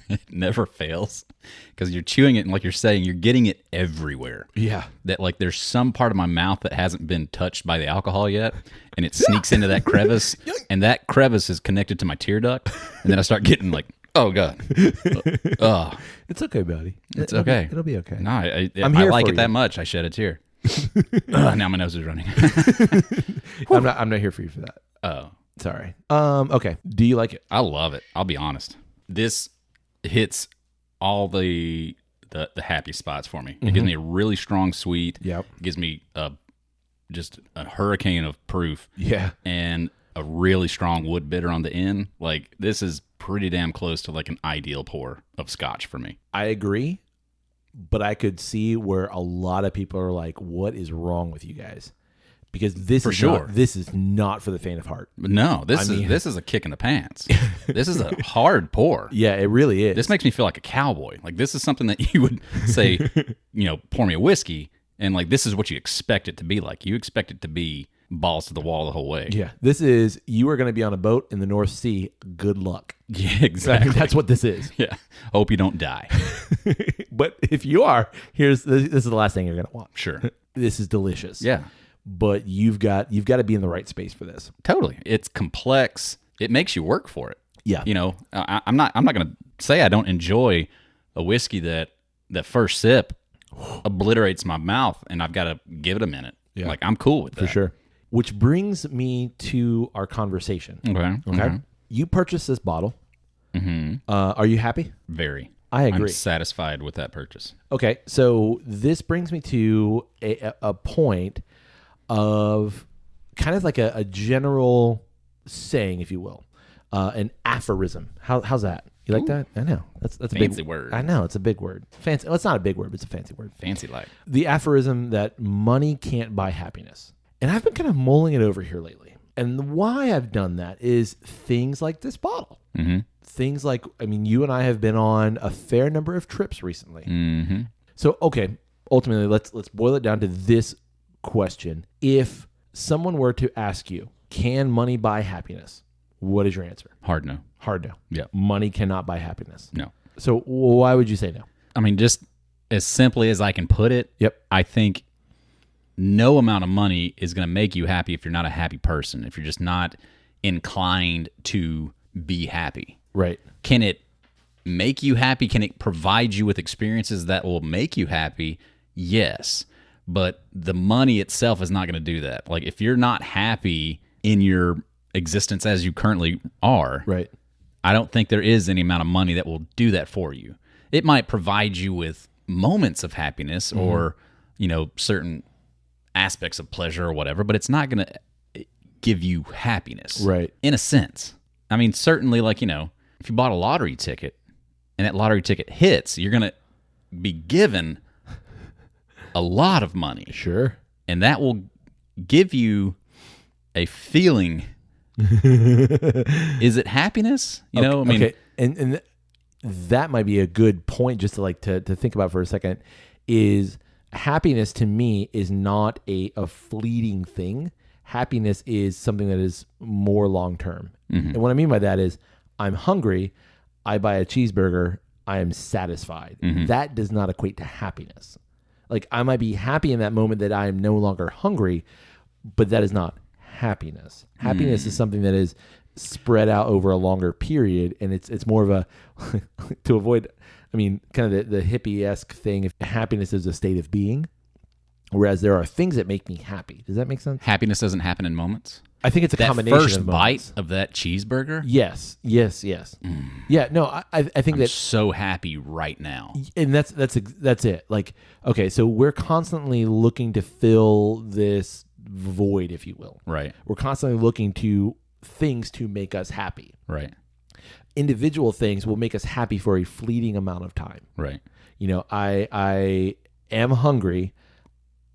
[SPEAKER 2] it never fails because you're chewing it and like you're saying, you're getting it everywhere.
[SPEAKER 1] Yeah.
[SPEAKER 2] That like there's some part of my mouth that hasn't been touched by the alcohol yet, and it sneaks into that crevice, and that crevice is connected to my tear duct, and then I start getting like, oh god, oh,
[SPEAKER 1] It's okay, buddy.
[SPEAKER 2] it's okay.
[SPEAKER 1] It'll be okay.
[SPEAKER 2] No, I
[SPEAKER 1] here
[SPEAKER 2] like
[SPEAKER 1] for
[SPEAKER 2] it
[SPEAKER 1] you.
[SPEAKER 2] that much. I shed a tear. Now my nose is running.
[SPEAKER 1] I'm not here for you for that.
[SPEAKER 2] Oh,
[SPEAKER 1] Sorry. Okay. Do you like it?
[SPEAKER 2] I love it. I'll be honest. This hits all the happy spots for me. It gives me a really strong sweet.
[SPEAKER 1] Yep.
[SPEAKER 2] It gives me just a hurricane of proof.
[SPEAKER 1] Yeah.
[SPEAKER 2] And a really strong wood bitter on the end. Like, this is pretty damn close to like an ideal pour of scotch for me.
[SPEAKER 1] I agree, but I could see where a lot of people are like, "What is wrong with you guys?" Because this is not for the faint of heart.
[SPEAKER 2] But no, this is a kick in the pants. This is a hard pour.
[SPEAKER 1] Yeah, it really is.
[SPEAKER 2] This makes me feel like a cowboy. Like, this is something that you would say, pour me a whiskey, and like, this is what you expect it to be like. You expect it to be balls to the wall the whole way.
[SPEAKER 1] Yeah, this is, you are going to be on a boat in the North Sea. Good luck.
[SPEAKER 2] Yeah, exactly.
[SPEAKER 1] That's what this is.
[SPEAKER 2] Yeah. Hope you don't die.
[SPEAKER 1] But if you are, this is the last thing you're going to want.
[SPEAKER 2] Sure.
[SPEAKER 1] This is delicious.
[SPEAKER 2] Yeah.
[SPEAKER 1] But you've got to be in the right space for this.
[SPEAKER 2] Totally. It's complex. It makes you work for it.
[SPEAKER 1] Yeah.
[SPEAKER 2] I'm not going to say I don't enjoy a whiskey that first sip obliterates my mouth and I've got to give it a minute.
[SPEAKER 1] Yeah.
[SPEAKER 2] Like, I'm cool with that.
[SPEAKER 1] For sure. Which brings me to our conversation.
[SPEAKER 2] Okay.
[SPEAKER 1] Okay.
[SPEAKER 2] Mm-hmm.
[SPEAKER 1] You purchased this bottle.
[SPEAKER 2] Mm-hmm.
[SPEAKER 1] Are you happy?
[SPEAKER 2] Very.
[SPEAKER 1] I agree.
[SPEAKER 2] I'm satisfied with that purchase.
[SPEAKER 1] Okay. So this brings me to a point of kind of like a general saying, if you will, an aphorism. How's that? You like that? I know. That's a
[SPEAKER 2] Fancy
[SPEAKER 1] big
[SPEAKER 2] word.
[SPEAKER 1] I know, it's a big word. Fancy. Well, it's not a big word, but it's a fancy word.
[SPEAKER 2] Fancy like.
[SPEAKER 1] The aphorism that money can't buy happiness. And I've been kind of mulling it over here lately. And why I've done that is things like this bottle.
[SPEAKER 2] Mm-hmm.
[SPEAKER 1] Things like, I mean, you and I have been on a fair number of trips recently.
[SPEAKER 2] Mm-hmm.
[SPEAKER 1] So, okay, ultimately, let's boil it down to this question. If someone were to ask you, can money buy happiness? What is your answer?
[SPEAKER 2] Hard no.
[SPEAKER 1] Hard no.
[SPEAKER 2] Yeah.
[SPEAKER 1] Money cannot buy happiness.
[SPEAKER 2] No.
[SPEAKER 1] So why would you say no?
[SPEAKER 2] I mean, just as simply as I can put it,
[SPEAKER 1] Yep.
[SPEAKER 2] I think no amount of money is going to make you happy if you're not a happy person, if you're just not inclined to be happy.
[SPEAKER 1] Right.
[SPEAKER 2] Can it make you happy? Can it provide you with experiences that will make you happy? Yes. But the money itself is not going to do that. Like, if you're not happy in your existence as you currently are,
[SPEAKER 1] Right.
[SPEAKER 2] I don't think there is any amount of money that will do that for you. It might provide you with moments of happiness or, certain aspects of pleasure or whatever, but it's not going to give you happiness.
[SPEAKER 1] Right.
[SPEAKER 2] In a sense. I mean, certainly, like, if you bought a lottery ticket and that lottery ticket hits, you're going to be given a lot of money.
[SPEAKER 1] Sure.
[SPEAKER 2] And that will give you a feeling. Is it happiness?
[SPEAKER 1] Okay. And that might be a good point just to think about for a second. Is happiness to me is not a fleeting thing. Happiness is something that is more long term. Mm-hmm. And what I mean by that is, I'm hungry, I buy a cheeseburger, I am satisfied.
[SPEAKER 2] Mm-hmm.
[SPEAKER 1] That does not equate to happiness. Like I might be happy in that moment that I am no longer hungry, but that is not happiness. Happiness is something that is spread out over a longer period, and it's more of a to avoid, I mean, kind of the hippie-esque thing. If happiness is a state of being, whereas there are things that make me happy. Does that make sense?
[SPEAKER 2] Happiness doesn't happen in moments.
[SPEAKER 1] I think it's a
[SPEAKER 2] That
[SPEAKER 1] combination
[SPEAKER 2] first
[SPEAKER 1] of
[SPEAKER 2] bite
[SPEAKER 1] moments.
[SPEAKER 2] of that cheeseburger.
[SPEAKER 1] Yes. Yeah. No, I think
[SPEAKER 2] I'm
[SPEAKER 1] that,
[SPEAKER 2] so happy right now.
[SPEAKER 1] and that's it. Like, okay, so we're constantly looking to fill this void, if you will.
[SPEAKER 2] Right.
[SPEAKER 1] We're constantly looking to things to make us happy.
[SPEAKER 2] Right.
[SPEAKER 1] Individual things will make us happy for a fleeting amount of time.
[SPEAKER 2] Right.
[SPEAKER 1] You know, I am hungry.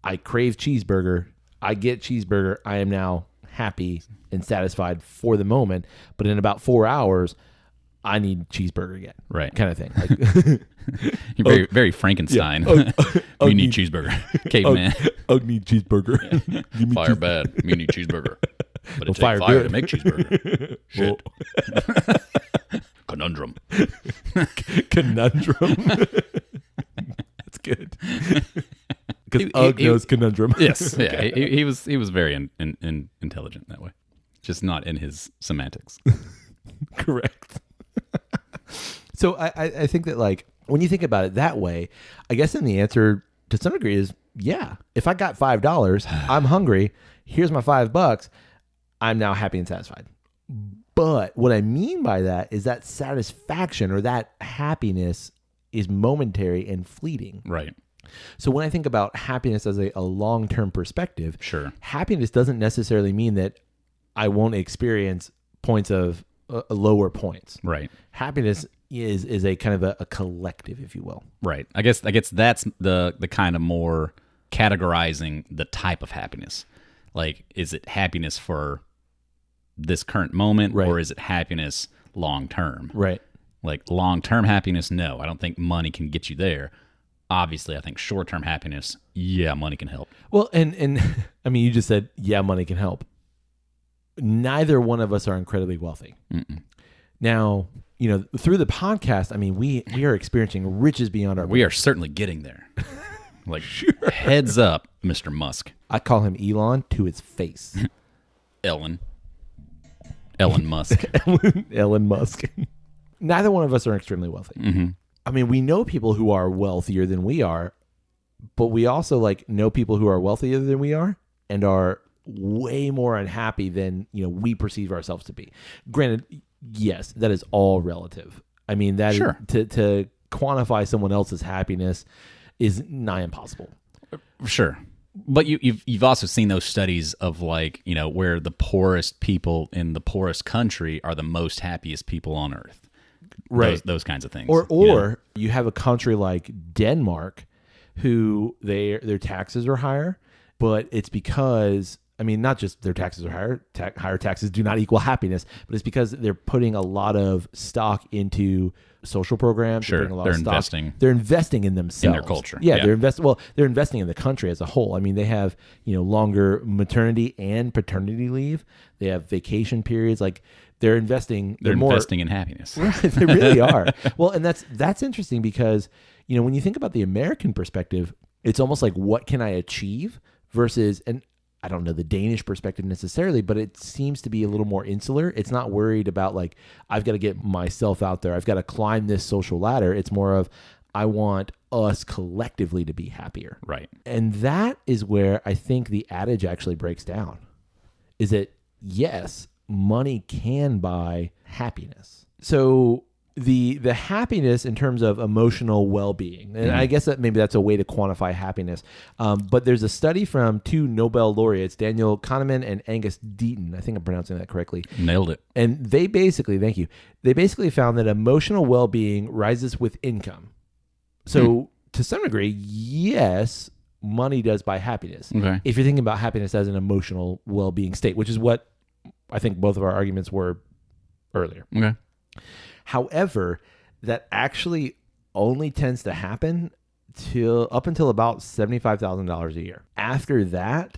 [SPEAKER 1] I crave cheeseburger. I get cheeseburger. I am now happy and satisfied for the moment. But in about 4 hours, I need cheeseburger again.
[SPEAKER 2] Right.
[SPEAKER 1] Kind of thing. Like,
[SPEAKER 2] You're very, very Frankenstein. You need cheeseburger. Caveman.
[SPEAKER 1] I need cheeseburger. Give me
[SPEAKER 2] Fire bad. Me need cheeseburger. But it's
[SPEAKER 1] fire
[SPEAKER 2] fire
[SPEAKER 1] good.
[SPEAKER 2] to make cheeseburger. Shit. Conundrum.
[SPEAKER 1] Conundrum. That's good. Because
[SPEAKER 2] He-
[SPEAKER 1] knows conundrum.
[SPEAKER 2] Yes. Yeah. He was very intelligent that way. Just not in his semantics.
[SPEAKER 1] Correct. So I think that, like, when you think about it that way, I guess then the answer to some degree is, yeah, if I got $5, I'm hungry, here's my $5, I'm now happy and satisfied. But what I mean by that is that satisfaction or that happiness is momentary and fleeting.
[SPEAKER 2] Right.
[SPEAKER 1] So when I think about happiness as a long-term perspective,
[SPEAKER 2] Sure.
[SPEAKER 1] happiness doesn't necessarily mean that I won't experience points of lower points.
[SPEAKER 2] Right.
[SPEAKER 1] Happiness is a kind of a collective, if you will.
[SPEAKER 2] Right. I guess that's the kind of more categorizing the type of happiness. Like, is it happiness for this current moment,
[SPEAKER 1] Right.
[SPEAKER 2] or is it happiness long term?
[SPEAKER 1] Right.
[SPEAKER 2] Like long term happiness, no. I don't think money can get you there. Obviously, I think short term happiness, yeah, money can help.
[SPEAKER 1] Well, and I mean, you just said, yeah, money can help. Neither one of us are incredibly wealthy.
[SPEAKER 2] Mm-mm.
[SPEAKER 1] Now, you know, through the podcast, I mean, we are experiencing riches beyond our.
[SPEAKER 2] We are certainly getting there. Like, heads up, Mr. Musk.
[SPEAKER 1] I call him Elon to his face.
[SPEAKER 2] Elon Musk.
[SPEAKER 1] Elon Musk. Neither one of us are extremely wealthy.
[SPEAKER 2] Mm-hmm.
[SPEAKER 1] I mean, we know people who are wealthier than we are, but we also like know people who are wealthier than we are and are way more unhappy than, you know, we perceive ourselves to be. Granted, yes, that is all relative. I mean, that
[SPEAKER 2] Sure.
[SPEAKER 1] is, to quantify someone else's happiness is nigh impossible.
[SPEAKER 2] Sure. But you've also seen those studies of, like, you know, where the poorest people in the poorest country are the most happiest people on earth.
[SPEAKER 1] Right.
[SPEAKER 2] Those kinds of things.
[SPEAKER 1] Or
[SPEAKER 2] you know?
[SPEAKER 1] you have a country like Denmark who their taxes are higher, but it's because, I mean, not just their taxes are higher, higher taxes do not equal happiness, but it's because they're putting a lot of stock into social programs.
[SPEAKER 2] Sure.
[SPEAKER 1] Putting a lot
[SPEAKER 2] They're
[SPEAKER 1] of stock.
[SPEAKER 2] investing.
[SPEAKER 1] They're investing in themselves.
[SPEAKER 2] In their culture.
[SPEAKER 1] Yeah,
[SPEAKER 2] Yeah.
[SPEAKER 1] they're investing in the country as a whole. I mean, they have, you know, longer maternity and paternity leave. They have vacation periods. Like, they're investing.
[SPEAKER 2] They're
[SPEAKER 1] more,
[SPEAKER 2] investing in happiness.
[SPEAKER 1] Right, they really are. Well, and that's interesting because, you know, when you think about the American perspective, it's almost like, what can I achieve versus, and I don't know the Danish perspective necessarily, but it seems to be a little more insular. It's not worried about, like, I've got to get myself out there. I've got to climb this social ladder. It's more of, I want us collectively to be happier.
[SPEAKER 2] Right.
[SPEAKER 1] And that is where I think the adage actually breaks down. Is that, yes, money can buy happiness. So the happiness in terms of emotional well-being, and I guess that maybe that's a way to quantify happiness. But there's a study from 2 Nobel laureates, Daniel Kahneman and Angus Deaton. I think I'm pronouncing that correctly.
[SPEAKER 2] Nailed it.
[SPEAKER 1] And they basically, thank you, they basically found that emotional well-being rises with income. So to some degree, yes, money does buy happiness.
[SPEAKER 2] Okay.
[SPEAKER 1] If you're thinking about happiness as an emotional well-being state, which is what I think both of our arguments were earlier.
[SPEAKER 2] Okay.
[SPEAKER 1] However, that actually only tends to happen up until about $75,000 a year. After that,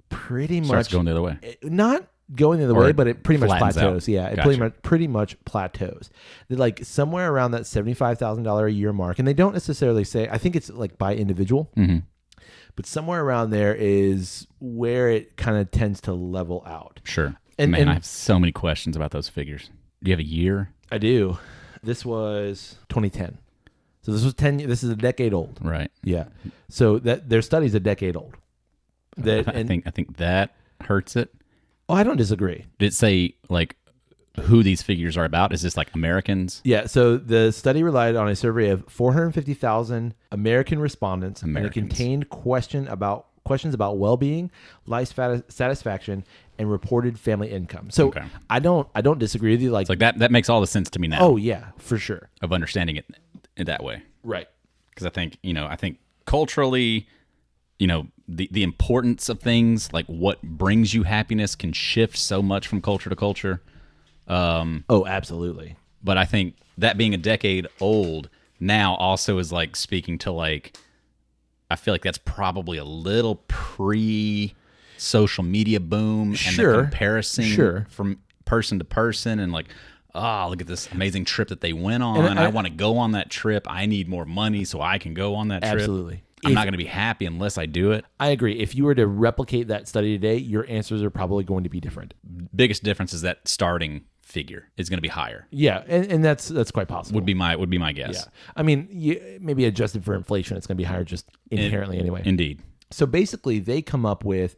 [SPEAKER 1] pretty
[SPEAKER 2] Starts
[SPEAKER 1] much
[SPEAKER 2] going the other way.
[SPEAKER 1] not going the other way, but it pretty much
[SPEAKER 2] flattens
[SPEAKER 1] plateaus.
[SPEAKER 2] out.
[SPEAKER 1] Yeah, it
[SPEAKER 2] Gotcha.
[SPEAKER 1] pretty much plateaus. They're like somewhere around that $75,000 a year mark, and they don't necessarily say. I think it's like by individual, but somewhere around there is where it kind of tends to level out.
[SPEAKER 2] Sure.
[SPEAKER 1] And
[SPEAKER 2] Man, I have so many questions about those figures. Do you have a year?
[SPEAKER 1] I do. This was 2010, so this was 10. This is a decade old.
[SPEAKER 2] Right.
[SPEAKER 1] Yeah. So that their study's a decade old.
[SPEAKER 2] I think that hurts it.
[SPEAKER 1] Oh, I don't disagree.
[SPEAKER 2] Did it say like who these figures are about? Is this like Americans?
[SPEAKER 1] Yeah, so the study relied on a survey of 450,000 American respondents, and it contained questions about well-being, life satisfaction, and reported family income. So
[SPEAKER 2] Okay.
[SPEAKER 1] I don't disagree with you. Like,
[SPEAKER 2] It's like that makes all the sense to me now.
[SPEAKER 1] oh yeah, for sure.
[SPEAKER 2] Of understanding it in that way.
[SPEAKER 1] Right.
[SPEAKER 2] Because I think culturally, the importance of things, like what brings you happiness, can shift so much from culture to culture.
[SPEAKER 1] Oh, absolutely.
[SPEAKER 2] But I think that being a decade old now also is like speaking to like, I feel like that's probably a little pre social media boom and
[SPEAKER 1] Sure.
[SPEAKER 2] the comparison
[SPEAKER 1] Sure.
[SPEAKER 2] from person to person and like, oh, look at this amazing trip that they went on.
[SPEAKER 1] And
[SPEAKER 2] I want to go on that trip. I need more money so I can go on that trip.
[SPEAKER 1] Absolutely.
[SPEAKER 2] I'm not going to be happy unless I do it.
[SPEAKER 1] I agree. If you were to replicate that study today, your answers are probably going to be different.
[SPEAKER 2] Biggest difference is that starting figure is going to be higher.
[SPEAKER 1] Yeah, and that's quite possible.
[SPEAKER 2] Would be my guess.
[SPEAKER 1] Yeah. I mean, maybe adjusted for inflation, it's going to be higher just inherently anyway.
[SPEAKER 2] Indeed.
[SPEAKER 1] So basically, they come up with,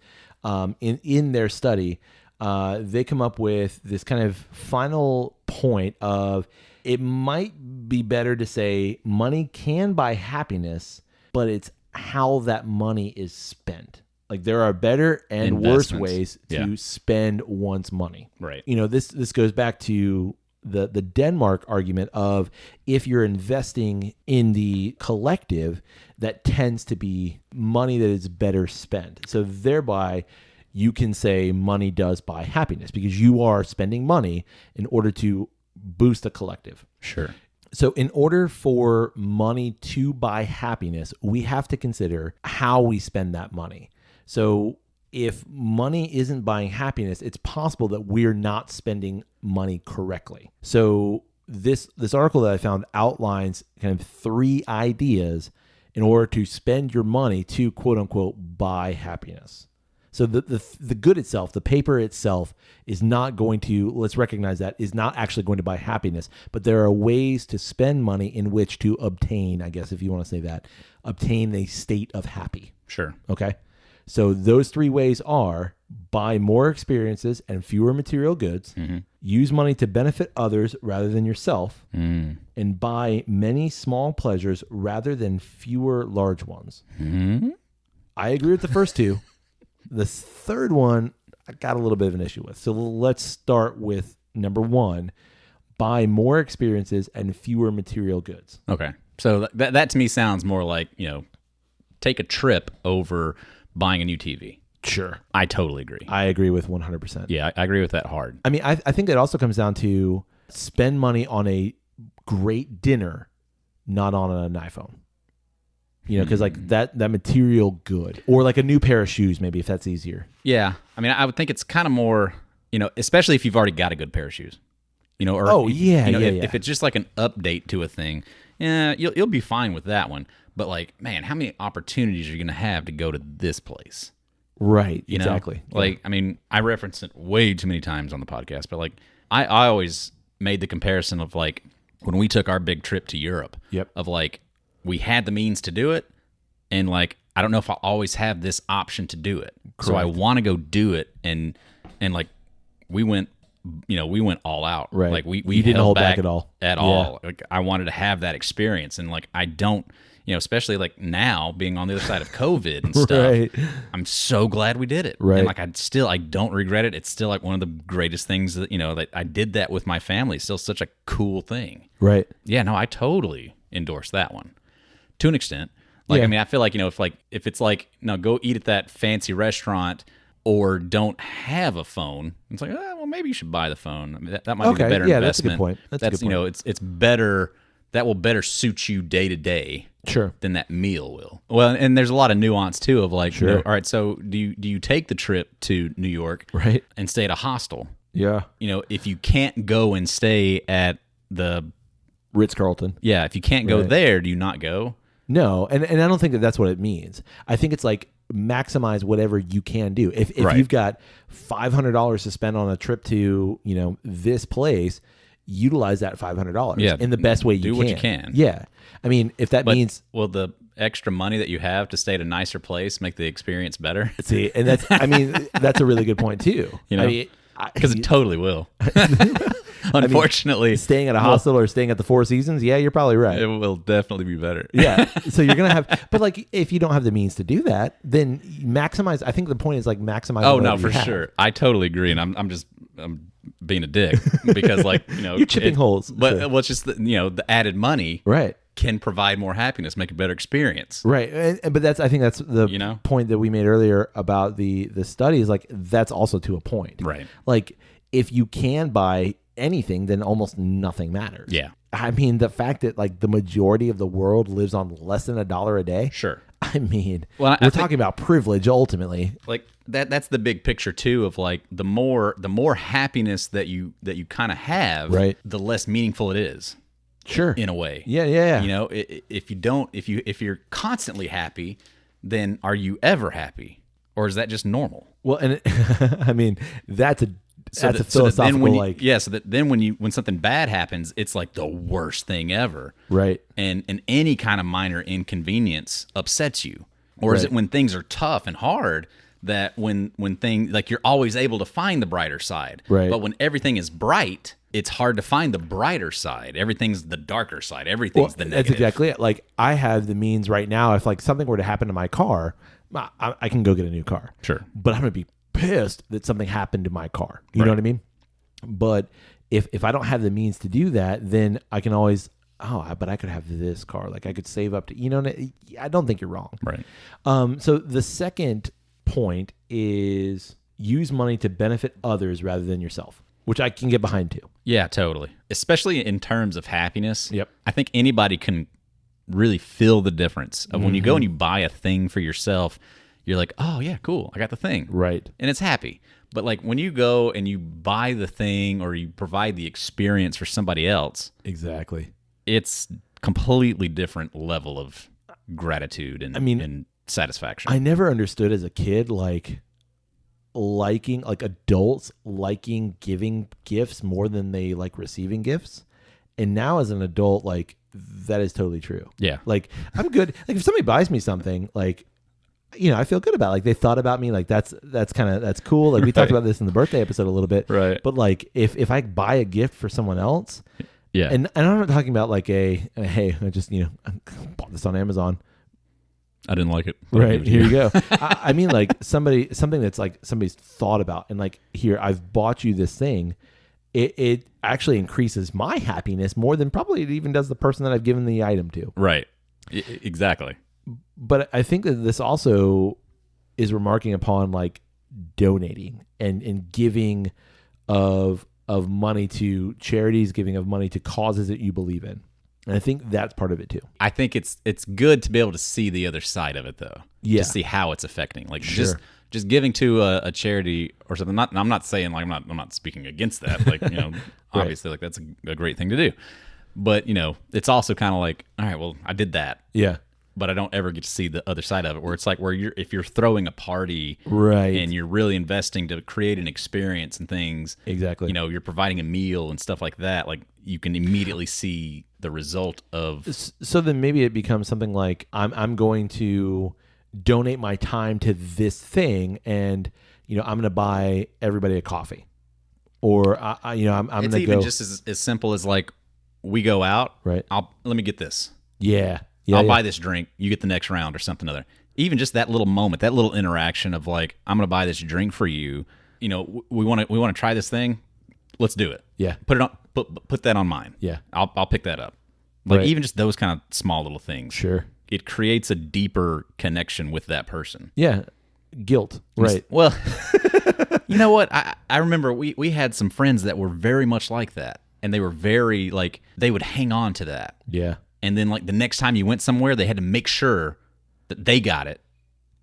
[SPEAKER 1] in their study, they come up with this kind of final point of it might be better to say money can buy happiness, but it's how that money is spent. Like there are better and worse ways to spend one's money.
[SPEAKER 2] Right.
[SPEAKER 1] This goes back to the Denmark argument of if you're investing in the collective, that tends to be money that is better spent. So thereby you can say money does buy happiness because you are spending money in order to boost the collective.
[SPEAKER 2] Sure.
[SPEAKER 1] So in order for money to buy happiness, we have to consider how we spend that money. So if money isn't buying happiness, it's possible that we're not spending money correctly. So this article that I found outlines kind of 3 ideas in order to spend your money to quote unquote buy happiness. So the good itself, the paper itself is not going to, let's recognize that, is not actually going to buy happiness, but there are ways to spend money in which to obtain, I guess if you want to say that, obtain a state of happy.
[SPEAKER 2] Sure.
[SPEAKER 1] Okay? So those 3 ways are buy more experiences and fewer material goods, use money to benefit others rather than yourself, and buy many small pleasures rather than fewer large ones. I agree with the first 2. The third one, I got a little bit of an issue with. So let's start with number 1, buy more experiences and fewer material goods.
[SPEAKER 2] Okay. So that to me sounds more like, take a trip over buying a new TV.
[SPEAKER 1] Sure.
[SPEAKER 2] I totally agree.
[SPEAKER 1] I agree with 100%.
[SPEAKER 2] Yeah, I agree with that hard.
[SPEAKER 1] I mean, I think it also comes down to spend money on a great dinner, not on an iPhone. Because like that material good, or like a new pair of shoes, maybe if that's easier.
[SPEAKER 2] Yeah. I mean, I would think it's kind of more, especially if you've already got a good pair of shoes. Or if it's just like an update to a thing, you'll be fine with that one. But like, man, how many opportunities are you going to have to go to this place?
[SPEAKER 1] Right. Exactly.
[SPEAKER 2] Like, I mean, I reference it way too many times on the podcast, but like, I always made the comparison of like when we took our big trip to Europe.
[SPEAKER 1] Yep.
[SPEAKER 2] Of like, we had the means to do it, and like, I don't know if I'll always have this option to do it. Correct. So I want to go do it, and like, we went all out.
[SPEAKER 1] Right.
[SPEAKER 2] Like we
[SPEAKER 1] didn't hold back at all.
[SPEAKER 2] All. Like I wanted to have that experience, and like I don't. Especially like now being on the other side of COVID and stuff,
[SPEAKER 1] right.
[SPEAKER 2] I'm so glad we did it.
[SPEAKER 1] Right.
[SPEAKER 2] And like I don't regret it. It's still like one of the greatest things that, that I did that with my family. It's still such a cool thing.
[SPEAKER 1] Right.
[SPEAKER 2] Yeah, no, I totally endorse that one to an extent. Like, I mean, I feel like, if it's like, no, go eat at that fancy restaurant or don't have a phone, it's like, well, maybe you should buy the phone. I mean, that might be a better investment.
[SPEAKER 1] That's a good point.
[SPEAKER 2] It's better that will better suit you day to day
[SPEAKER 1] Sure.
[SPEAKER 2] than that meal will. Well, and there's a lot of nuance too of like,
[SPEAKER 1] Sure.
[SPEAKER 2] all right, so do you take the trip to New York
[SPEAKER 1] Right.
[SPEAKER 2] and stay at a hostel?
[SPEAKER 1] Yeah.
[SPEAKER 2] If you can't go and stay at the
[SPEAKER 1] Ritz-Carlton.
[SPEAKER 2] if you can't go
[SPEAKER 1] Right.
[SPEAKER 2] there, do you not go?
[SPEAKER 1] No, and I don't think that that's what it means. I think it's like maximize whatever you can do. If
[SPEAKER 2] Right.
[SPEAKER 1] you've got $500 to spend on a trip to, this place, utilize that $500
[SPEAKER 2] Yeah.
[SPEAKER 1] in the best way you can.
[SPEAKER 2] Do what you can.
[SPEAKER 1] Yeah. I mean, if that
[SPEAKER 2] But
[SPEAKER 1] means
[SPEAKER 2] will the extra money that you have to stay at a nicer place make the experience better?
[SPEAKER 1] see, and that's that's a really good point too.
[SPEAKER 2] You know? Because it totally will. Unfortunately,
[SPEAKER 1] staying at a hostel or staying at the Four Seasons, yeah, you're probably right.
[SPEAKER 2] it will definitely be better.
[SPEAKER 1] Yeah. So you're going to have, but like, if you don't have the means to do that, then maximize. I think the point is like maximize.
[SPEAKER 2] Oh,
[SPEAKER 1] whatever
[SPEAKER 2] no,
[SPEAKER 1] you
[SPEAKER 2] for
[SPEAKER 1] have.
[SPEAKER 2] sure. I totally agree. And I'm being a dick because like,
[SPEAKER 1] You're chipping holes.
[SPEAKER 2] But
[SPEAKER 1] Sure.
[SPEAKER 2] well, it's just the added money
[SPEAKER 1] Right.
[SPEAKER 2] can provide more happiness, make a better experience.
[SPEAKER 1] Right. But I think that's the point that we made earlier about the studies. Like, that's also to a point.
[SPEAKER 2] Right.
[SPEAKER 1] Like, if you can buy anything, then almost nothing matters.
[SPEAKER 2] Yeah.
[SPEAKER 1] I mean, the fact that like the majority of the world lives on less than $1 a day.
[SPEAKER 2] Sure.
[SPEAKER 1] I mean,
[SPEAKER 2] Well,
[SPEAKER 1] we're talking about privilege ultimately.
[SPEAKER 2] Like that's the big picture too of like the more happiness that you kind of have,
[SPEAKER 1] Right.
[SPEAKER 2] the less meaningful it is
[SPEAKER 1] Sure.
[SPEAKER 2] in a way.
[SPEAKER 1] Yeah.
[SPEAKER 2] If you're constantly happy, then are you ever happy? Or is that just normal?
[SPEAKER 1] Well, and I mean, that's a philosophical
[SPEAKER 2] so that then when something bad happens, it's like the worst thing ever.
[SPEAKER 1] right.
[SPEAKER 2] And any kind of minor inconvenience upsets you. Or is
[SPEAKER 1] Right.
[SPEAKER 2] it when things are tough and hard that when things like you're always able to find the brighter side.
[SPEAKER 1] Right.
[SPEAKER 2] But when everything is bright, it's hard to find the brighter side. Everything's the darker side. Everything's the negative.
[SPEAKER 1] That's exactly it. Like, I have the means right now. If like something were to happen to my car, I can go get a new car.
[SPEAKER 2] Sure.
[SPEAKER 1] But I'm gonna be pissed that something happened to my car. You know what I mean? But if I don't have the means to do that, then I can always, but I could have this car. Like, I could save up to, I don't think you're wrong.
[SPEAKER 2] Right.
[SPEAKER 1] So the second point is use money to benefit others rather than yourself, which I can get behind too.
[SPEAKER 2] Yeah, totally. Especially in terms of happiness.
[SPEAKER 1] Yep.
[SPEAKER 2] I think anybody can really feel the difference of when you go and you buy a thing for yourself, you're like, oh yeah, cool, I got the thing.
[SPEAKER 1] Right.
[SPEAKER 2] And it's happy. But like when you go and you buy the thing or you provide the experience for somebody else,
[SPEAKER 1] Exactly.
[SPEAKER 2] it's completely different level of gratitude and and satisfaction.
[SPEAKER 1] I never understood as a kid, like adults liking giving gifts more than they like receiving gifts. And now as an adult, like, that is totally true.
[SPEAKER 2] Yeah.
[SPEAKER 1] Like, I'm good. Like, if somebody buys me something, like, I feel good about it. Like, they thought about me. Like, that's cool. Like, we talked about this in the birthday episode a little bit.
[SPEAKER 2] Right.
[SPEAKER 1] But like, if I buy a gift for someone else,
[SPEAKER 2] yeah.
[SPEAKER 1] and I'm not talking about like hey, I just, I bought this on Amazon.
[SPEAKER 2] I didn't like it.
[SPEAKER 1] Right. Here you go. I mean, like, something that's like somebody's thought about, and like, here, I've bought you this thing. It actually increases my happiness more than probably it even does the person that I've given the item to.
[SPEAKER 2] Right. Exactly.
[SPEAKER 1] But I think that this also is remarking upon like donating and giving of money to charities, giving of money to causes that you believe in. And I think that's part of it too.
[SPEAKER 2] I think it's good to be able to see the other side of it though.
[SPEAKER 1] Yeah.
[SPEAKER 2] To see how it's affecting. Like
[SPEAKER 1] Sure.
[SPEAKER 2] just giving to a charity or something. I'm not saying like I'm not speaking against that. Like, obviously like that's a great thing to do. But, it's also kind of like, all right, well, I did that.
[SPEAKER 1] Yeah.
[SPEAKER 2] But I don't ever get to see the other side of it, where it's like if you're throwing a party,
[SPEAKER 1] Right.
[SPEAKER 2] and you're really investing to create an experience and things,
[SPEAKER 1] Exactly.
[SPEAKER 2] you're providing a meal and stuff like that, like you can immediately see the result of.
[SPEAKER 1] So then maybe it becomes something like I'm going to donate my time to this thing, and I'm going to buy everybody a coffee, or I'm going
[SPEAKER 2] It's
[SPEAKER 1] to
[SPEAKER 2] even
[SPEAKER 1] go
[SPEAKER 2] just as simple as like we go out,
[SPEAKER 1] right.
[SPEAKER 2] Let me get this.
[SPEAKER 1] Yeah.
[SPEAKER 2] I'll buy this drink. You get the next round or something other. Even just that little moment, that little interaction of like, I'm going to buy this drink for you. We want to try this thing. Let's do it.
[SPEAKER 1] Yeah.
[SPEAKER 2] Put it on. Put that on mine.
[SPEAKER 1] Yeah.
[SPEAKER 2] I'll pick that up. Like
[SPEAKER 1] Right.
[SPEAKER 2] even just those kind of small little things.
[SPEAKER 1] Sure.
[SPEAKER 2] It creates a deeper connection with that person.
[SPEAKER 1] Yeah. Guilt. Right.
[SPEAKER 2] Well, you know what? I remember we had some friends that were very much like that. and they were very like they would hang on to that.
[SPEAKER 1] Yeah.
[SPEAKER 2] And then like the next time you went somewhere, they had to make sure that they got it.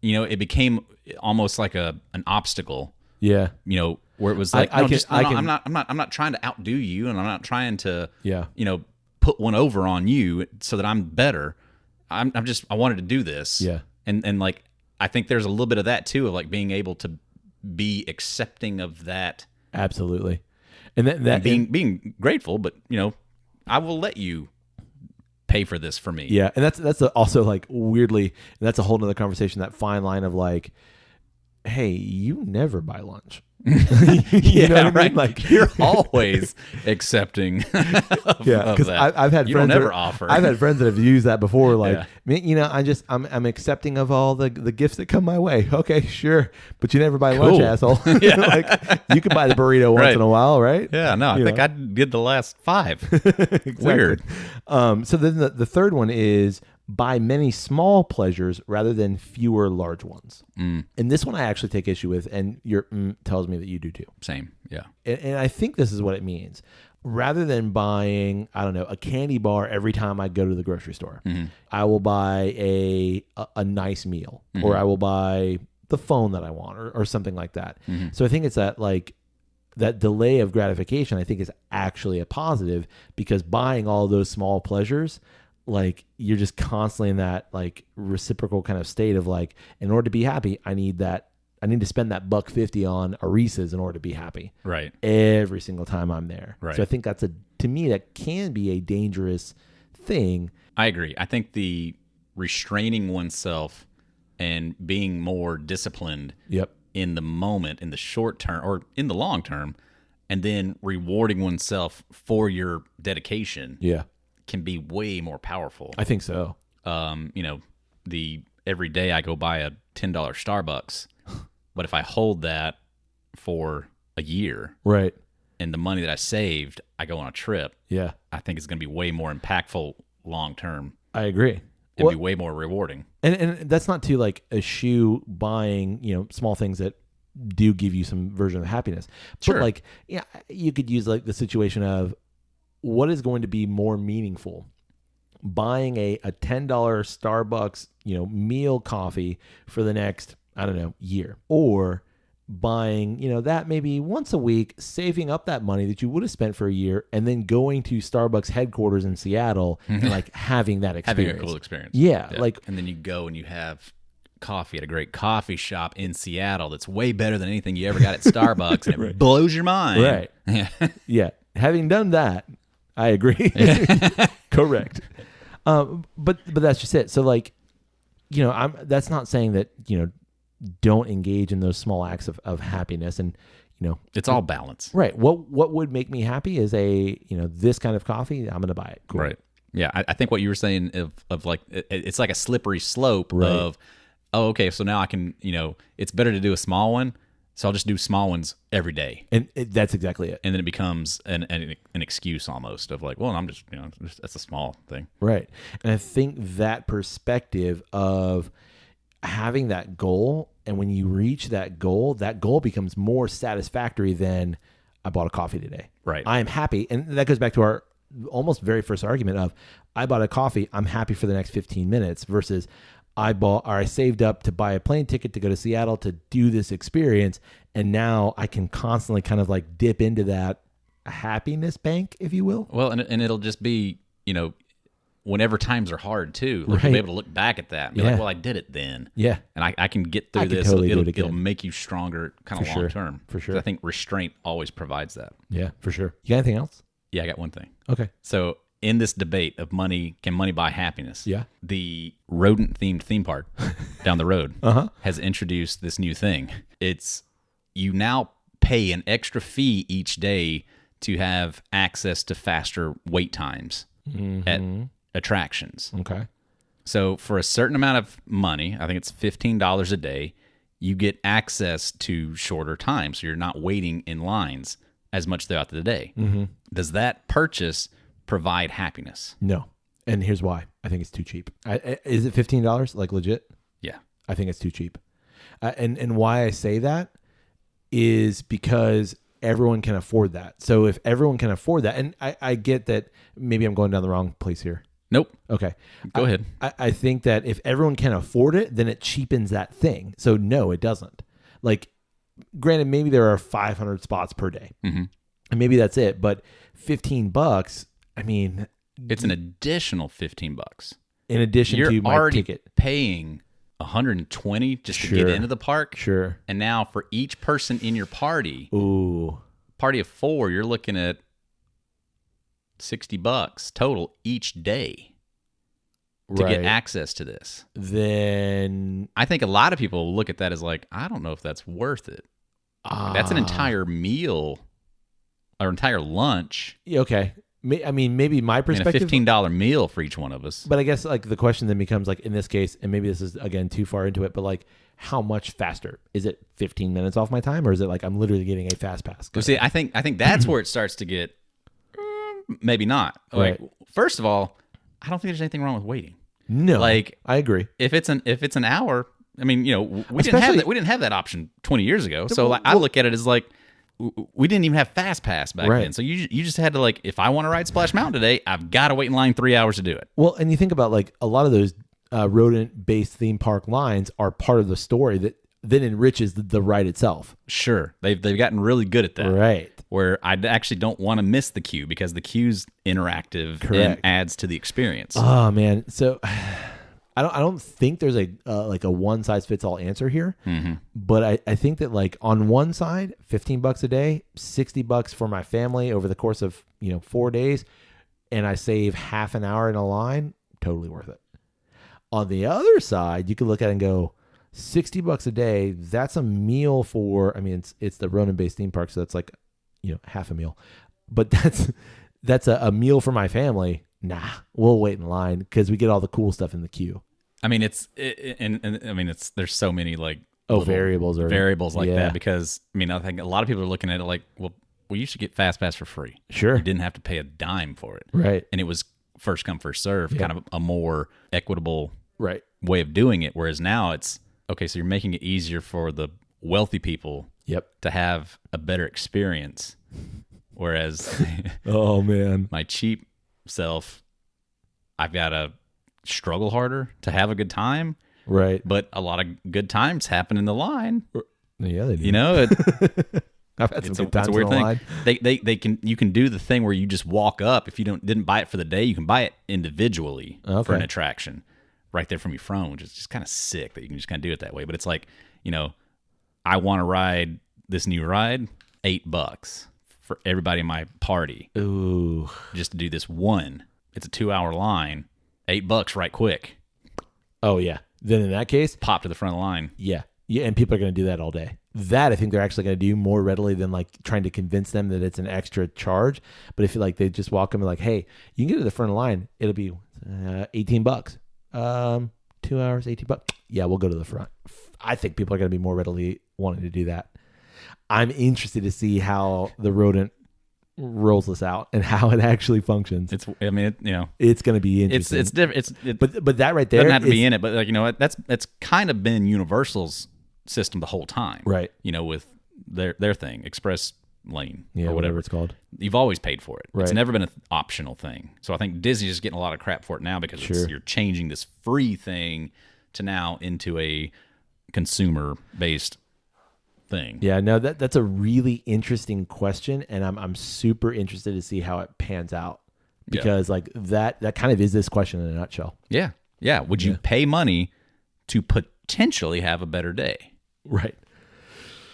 [SPEAKER 2] You know, it became almost like an obstacle.
[SPEAKER 1] Yeah.
[SPEAKER 2] You know, where it was like,
[SPEAKER 1] I'm
[SPEAKER 2] not trying to outdo you, and I'm not trying to,
[SPEAKER 1] Yeah.
[SPEAKER 2] you know, put one over on you so that I'm better. I wanted to do this.
[SPEAKER 1] Yeah.
[SPEAKER 2] And like, I think there's a little bit of that too, of like being able to be accepting of that.
[SPEAKER 1] Absolutely. And
[SPEAKER 2] being grateful, but you know, I will let you pay for this for me.
[SPEAKER 1] Yeah, and that's also like weirdly, and that's a whole nother conversation. That fine line of like, hey, you never buy lunch.
[SPEAKER 2] You know what I mean?
[SPEAKER 1] Right. Like
[SPEAKER 2] you're always accepting.
[SPEAKER 1] Yeah, because I've had
[SPEAKER 2] you
[SPEAKER 1] friends
[SPEAKER 2] don't never offer.
[SPEAKER 1] I've had friends that have used that before. Like,
[SPEAKER 2] Yeah.
[SPEAKER 1] you know, I'm accepting of all the gifts that come my way. Okay, sure, but you never buy lunch, asshole.
[SPEAKER 2] Yeah.
[SPEAKER 1] Like you can buy the burrito once
[SPEAKER 2] Right.
[SPEAKER 1] in a while, right?
[SPEAKER 2] Yeah, no, I think I did the last 5.
[SPEAKER 1] Exactly.
[SPEAKER 2] Weird.
[SPEAKER 1] So then the third one is buy many small pleasures rather than fewer large ones. And this one I actually take issue with, and your tells me that you do too.
[SPEAKER 2] Same, yeah.
[SPEAKER 1] And I think this is what it means. Rather than buying, I don't know, a candy bar every time I go to the grocery store, I will buy a nice meal, or I will buy the phone that I want, or something like that. So I think it's that like that delay of gratification, I think is actually a positive, because buying all those small pleasures, like you're just constantly in that like reciprocal kind of state of like, in order to be happy, I need to spend that $1.50 on a Reese's in order to be happy.
[SPEAKER 2] Right.
[SPEAKER 1] Every single time I'm there.
[SPEAKER 2] Right.
[SPEAKER 1] So I think to me, that can be a dangerous thing.
[SPEAKER 2] I agree. I think the restraining oneself and being more disciplined
[SPEAKER 1] Yep.
[SPEAKER 2] in the moment, in the short term or in the long term, and then rewarding oneself for your dedication
[SPEAKER 1] Yeah.
[SPEAKER 2] can be way more powerful.
[SPEAKER 1] I think so.
[SPEAKER 2] You know, every day I go buy a $10 Starbucks, but if I hold that for a year,
[SPEAKER 1] Right.
[SPEAKER 2] and the money that I saved, I go on a trip,
[SPEAKER 1] Yeah.
[SPEAKER 2] I think it's going to be way more impactful long term.
[SPEAKER 1] I agree.
[SPEAKER 2] And be way more rewarding.
[SPEAKER 1] And that's not to like eschew buying, you know, small things that do give you some version of happiness.
[SPEAKER 2] Sure.
[SPEAKER 1] But like, yeah, you could use like the situation of what is going to be more meaningful, buying a $10 Starbucks, you know, meal coffee for the next, I don't know, year, or buying, you know, that maybe once a week, saving up that money that you would have spent for a year, and then going to Starbucks headquarters in Seattle and like having that experience.
[SPEAKER 2] Having a cool experience.
[SPEAKER 1] Yeah. Like,
[SPEAKER 2] and then you go and you have coffee at a great coffee shop in Seattle that's way better than anything you ever got at Starbucks, and it blows your mind.
[SPEAKER 1] Right.
[SPEAKER 2] Yeah.
[SPEAKER 1] Yeah. Having done that, I agree. Correct. But that's just it. So like, you know, that's not saying that, you know, don't engage in those small acts of happiness, and you know,
[SPEAKER 2] it's all balance.
[SPEAKER 1] Right. What would make me happy is this kind of coffee. I'm going to buy it. Cool.
[SPEAKER 2] Right. Yeah. I think what you were saying of like, it's like a slippery slope
[SPEAKER 1] Right.
[SPEAKER 2] of, oh, okay, so now I can, you know, it's better to do a small one. So I'll just do small ones every day.
[SPEAKER 1] And that's exactly it.
[SPEAKER 2] And then it becomes an excuse almost of like, well, I'm just, you know, that's a small thing.
[SPEAKER 1] Right. And I think that perspective of having that goal, and when you reach that goal becomes more satisfactory than I bought a coffee today.
[SPEAKER 2] Right.
[SPEAKER 1] I am happy. And that goes back to our almost very first argument of I bought a coffee, I'm happy for the next 15 minutes versus I saved up to buy a plane ticket to go to Seattle to do this experience. And now I can constantly kind of like dip into that happiness bank, if you will.
[SPEAKER 2] Well, and it'll just be, you know, whenever times are hard too, like you'll be able to look back at that and be like, well, I did it then.
[SPEAKER 1] Yeah.
[SPEAKER 2] And I can get through this.
[SPEAKER 1] Totally
[SPEAKER 2] It'll make you stronger kind of long term.
[SPEAKER 1] For sure.
[SPEAKER 2] I think restraint always provides that.
[SPEAKER 1] Yeah, for sure. You got anything else?
[SPEAKER 2] Yeah, I got one thing.
[SPEAKER 1] Okay.
[SPEAKER 2] So in this debate of can money buy happiness? Yeah. The rodent-themed theme park down the road has introduced this new thing. It's you now pay an extra fee each day to have access to faster wait times at attractions.
[SPEAKER 1] Okay.
[SPEAKER 2] So for a certain amount of money, I think it's $15 a day, you get access to shorter times. So you're not waiting in lines as much throughout the day. Mm-hmm. Does that purchase provide happiness?
[SPEAKER 1] No. And here's why. I think it's too cheap. Is it $15? Like legit?
[SPEAKER 2] Yeah.
[SPEAKER 1] I think it's too cheap. And why I say that is because everyone can afford that. So if everyone can afford that, and I get that maybe I'm going down the wrong place here.
[SPEAKER 2] Nope.
[SPEAKER 1] Okay.
[SPEAKER 2] Go ahead.
[SPEAKER 1] I think that if everyone can afford it, then it cheapens that thing. So no, it doesn't. Like, granted, maybe there are 500 spots per day, and maybe that's it. But $15, I mean,
[SPEAKER 2] it's an additional $15.
[SPEAKER 1] In addition to
[SPEAKER 2] You're
[SPEAKER 1] my
[SPEAKER 2] already
[SPEAKER 1] ticket,
[SPEAKER 2] paying $120 just to get into the park.
[SPEAKER 1] Sure.
[SPEAKER 2] And now for each person in your party,
[SPEAKER 1] ooh,
[SPEAKER 2] party of 4, you're looking at $60 total each day to get access to this.
[SPEAKER 1] Then
[SPEAKER 2] I think a lot of people will look at that as like, I don't know if that's worth it. That's an entire meal or entire lunch.
[SPEAKER 1] Okay. I mean, maybe my perspective,
[SPEAKER 2] and a $15 meal for each one of us.
[SPEAKER 1] But I guess like the question then becomes like in this case, and maybe this is again too far into it, but like how much faster? Is it 15 minutes off my time, or is it like I'm literally getting a fast pass?
[SPEAKER 2] Well, see, I think that's where it starts to get maybe not. Like,
[SPEAKER 1] right.
[SPEAKER 2] First of all, I don't think there's anything wrong with waiting.
[SPEAKER 1] No,
[SPEAKER 2] like
[SPEAKER 1] I agree.
[SPEAKER 2] If it's an hour, I mean, we didn't have that option 20 years ago. So like, I look at it as like, we didn't even have Fast Pass back then. So you just had to like, if I want to ride Splash Mountain today, I've got to wait in line 3 hours to do it.
[SPEAKER 1] Well, and you think about like a lot of those rodent-based theme park lines are part of the story that then enriches the ride itself.
[SPEAKER 2] Sure. They've gotten really good at that.
[SPEAKER 1] Right.
[SPEAKER 2] Where I actually don't want to miss the queue because the queue's interactive and adds to the experience.
[SPEAKER 1] Oh man. So I don't think there's a like a one size fits all answer here, but I think that like on one side, $15 a day, $60 for my family over the course of 4 days, and I save half an hour in a line, totally worth it. On the other side, you could look at it and go, $60 a day, that's a meal for. I mean, it's the Ronin-based theme park, so that's like half a meal, but that's a meal for my family. Nah, we'll wait in line because we get all the cool stuff in the queue.
[SPEAKER 2] I mean, there's so many like
[SPEAKER 1] variables
[SPEAKER 2] like that because I mean, I think a lot of people are looking at it like, well, we used to get Fast Pass for free.
[SPEAKER 1] Sure,
[SPEAKER 2] you didn't have to pay a dime for it,
[SPEAKER 1] right?
[SPEAKER 2] And it was first come first serve, kind of a more equitable way of doing it. Whereas now it's okay, so you're making it easier for the wealthy people, to have a better experience. Whereas,
[SPEAKER 1] oh man,
[SPEAKER 2] my cheap self, I've got to struggle harder to have a good time.
[SPEAKER 1] Right.
[SPEAKER 2] But a lot of good times happen in the line.
[SPEAKER 1] Yeah, they do.
[SPEAKER 2] I've had some good times in the line. You can do the thing where you just walk up. If you didn't buy it for the day, you can buy it individually for an attraction right there from your phone, which is just kind of sick that you can just kind of do it that way. But it's like, I want to ride this new ride, $8 for everybody in my party.
[SPEAKER 1] Ooh.
[SPEAKER 2] Just to do this one. It's a 2-hour line, $8 right quick.
[SPEAKER 1] Oh yeah. Then in that case,
[SPEAKER 2] pop to the front of the line.
[SPEAKER 1] Yeah. Yeah, and people are going to do that all day. That I think they're actually going to do more readily than like trying to convince them that it's an extra charge. But if like they just walk them and like, hey, you can get to the front of the line, it'll be $18. 2 hours, $18. Yeah, we'll go to the front. I think people are going to be more readily wanting to do that. I'm interested to see how the rodent rolls this out and how it actually functions.
[SPEAKER 2] It's going
[SPEAKER 1] to be interesting.
[SPEAKER 2] It's different.
[SPEAKER 1] But that right there
[SPEAKER 2] doesn't have to be in it. But like, what? That's kind of been Universal's system the whole time,
[SPEAKER 1] right?
[SPEAKER 2] With their thing, Express Lane,
[SPEAKER 1] or whatever it's called.
[SPEAKER 2] You've always paid for it.
[SPEAKER 1] Right.
[SPEAKER 2] It's never been an optional thing. So I think Disney's just getting a lot of crap for it now because you're changing this free thing to now into a consumer-based thing.
[SPEAKER 1] Yeah, no, that's a really interesting question, and I'm super interested to see how it pans out because like that kind of is this question in a nutshell.
[SPEAKER 2] Yeah. Would you pay money to potentially have a better day?
[SPEAKER 1] Right.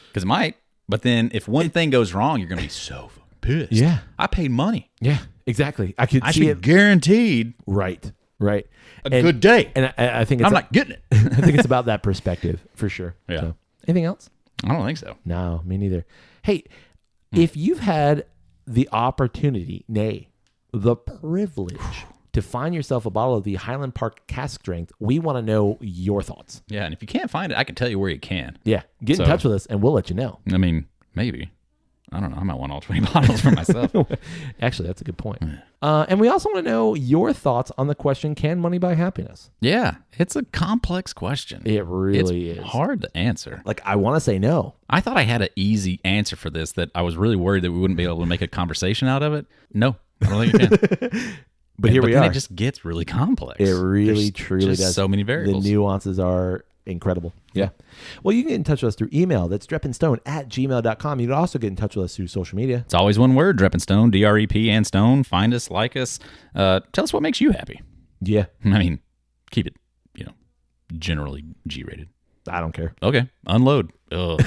[SPEAKER 2] Because it might, but then if one thing goes wrong, you're going to be so pissed.
[SPEAKER 1] Yeah,
[SPEAKER 2] I paid money.
[SPEAKER 1] Yeah, exactly. I should
[SPEAKER 2] be guaranteed.
[SPEAKER 1] Right.
[SPEAKER 2] A good day.
[SPEAKER 1] And I think
[SPEAKER 2] I'm not getting it.
[SPEAKER 1] I think it's about that perspective for sure.
[SPEAKER 2] Yeah.
[SPEAKER 1] So, anything else?
[SPEAKER 2] I don't think so.
[SPEAKER 1] No, me neither. Hey, if you've had the opportunity, nay, the privilege to find yourself a bottle of the Highland Park Cask Strength, we want to know your thoughts.
[SPEAKER 2] Yeah, and if you can't find it, I can tell you where you can.
[SPEAKER 1] Yeah, get in touch with us and we'll let you know.
[SPEAKER 2] I mean, maybe. I don't know. I might want all 20 bottles for myself.
[SPEAKER 1] Actually, that's a good point. And we also want to know your thoughts on the question, can money buy happiness?
[SPEAKER 2] Yeah, it's a complex question.
[SPEAKER 1] It really
[SPEAKER 2] it's
[SPEAKER 1] is.
[SPEAKER 2] hard to answer.
[SPEAKER 1] Like, I want to say no.
[SPEAKER 2] I thought I had an easy answer for this, that I was really worried that we wouldn't be able to make a conversation out of it. No, I don't think you can.
[SPEAKER 1] But here we
[SPEAKER 2] then
[SPEAKER 1] are.
[SPEAKER 2] It just gets really complex.
[SPEAKER 1] It really,
[SPEAKER 2] There's
[SPEAKER 1] truly
[SPEAKER 2] just
[SPEAKER 1] does.
[SPEAKER 2] so many variables.
[SPEAKER 1] The nuances are incredible. Yeah. Well, you can get in touch with us through email. That's drepandstone@gmail.com. You can also get in touch with us through social media.
[SPEAKER 2] It's always one word, Drep and Stone, DREP and Stone. Find us, like us. Tell us what makes you happy.
[SPEAKER 1] Yeah.
[SPEAKER 2] I mean, keep it, generally G-rated.
[SPEAKER 1] I don't care.
[SPEAKER 2] Okay. Unload. Ugh.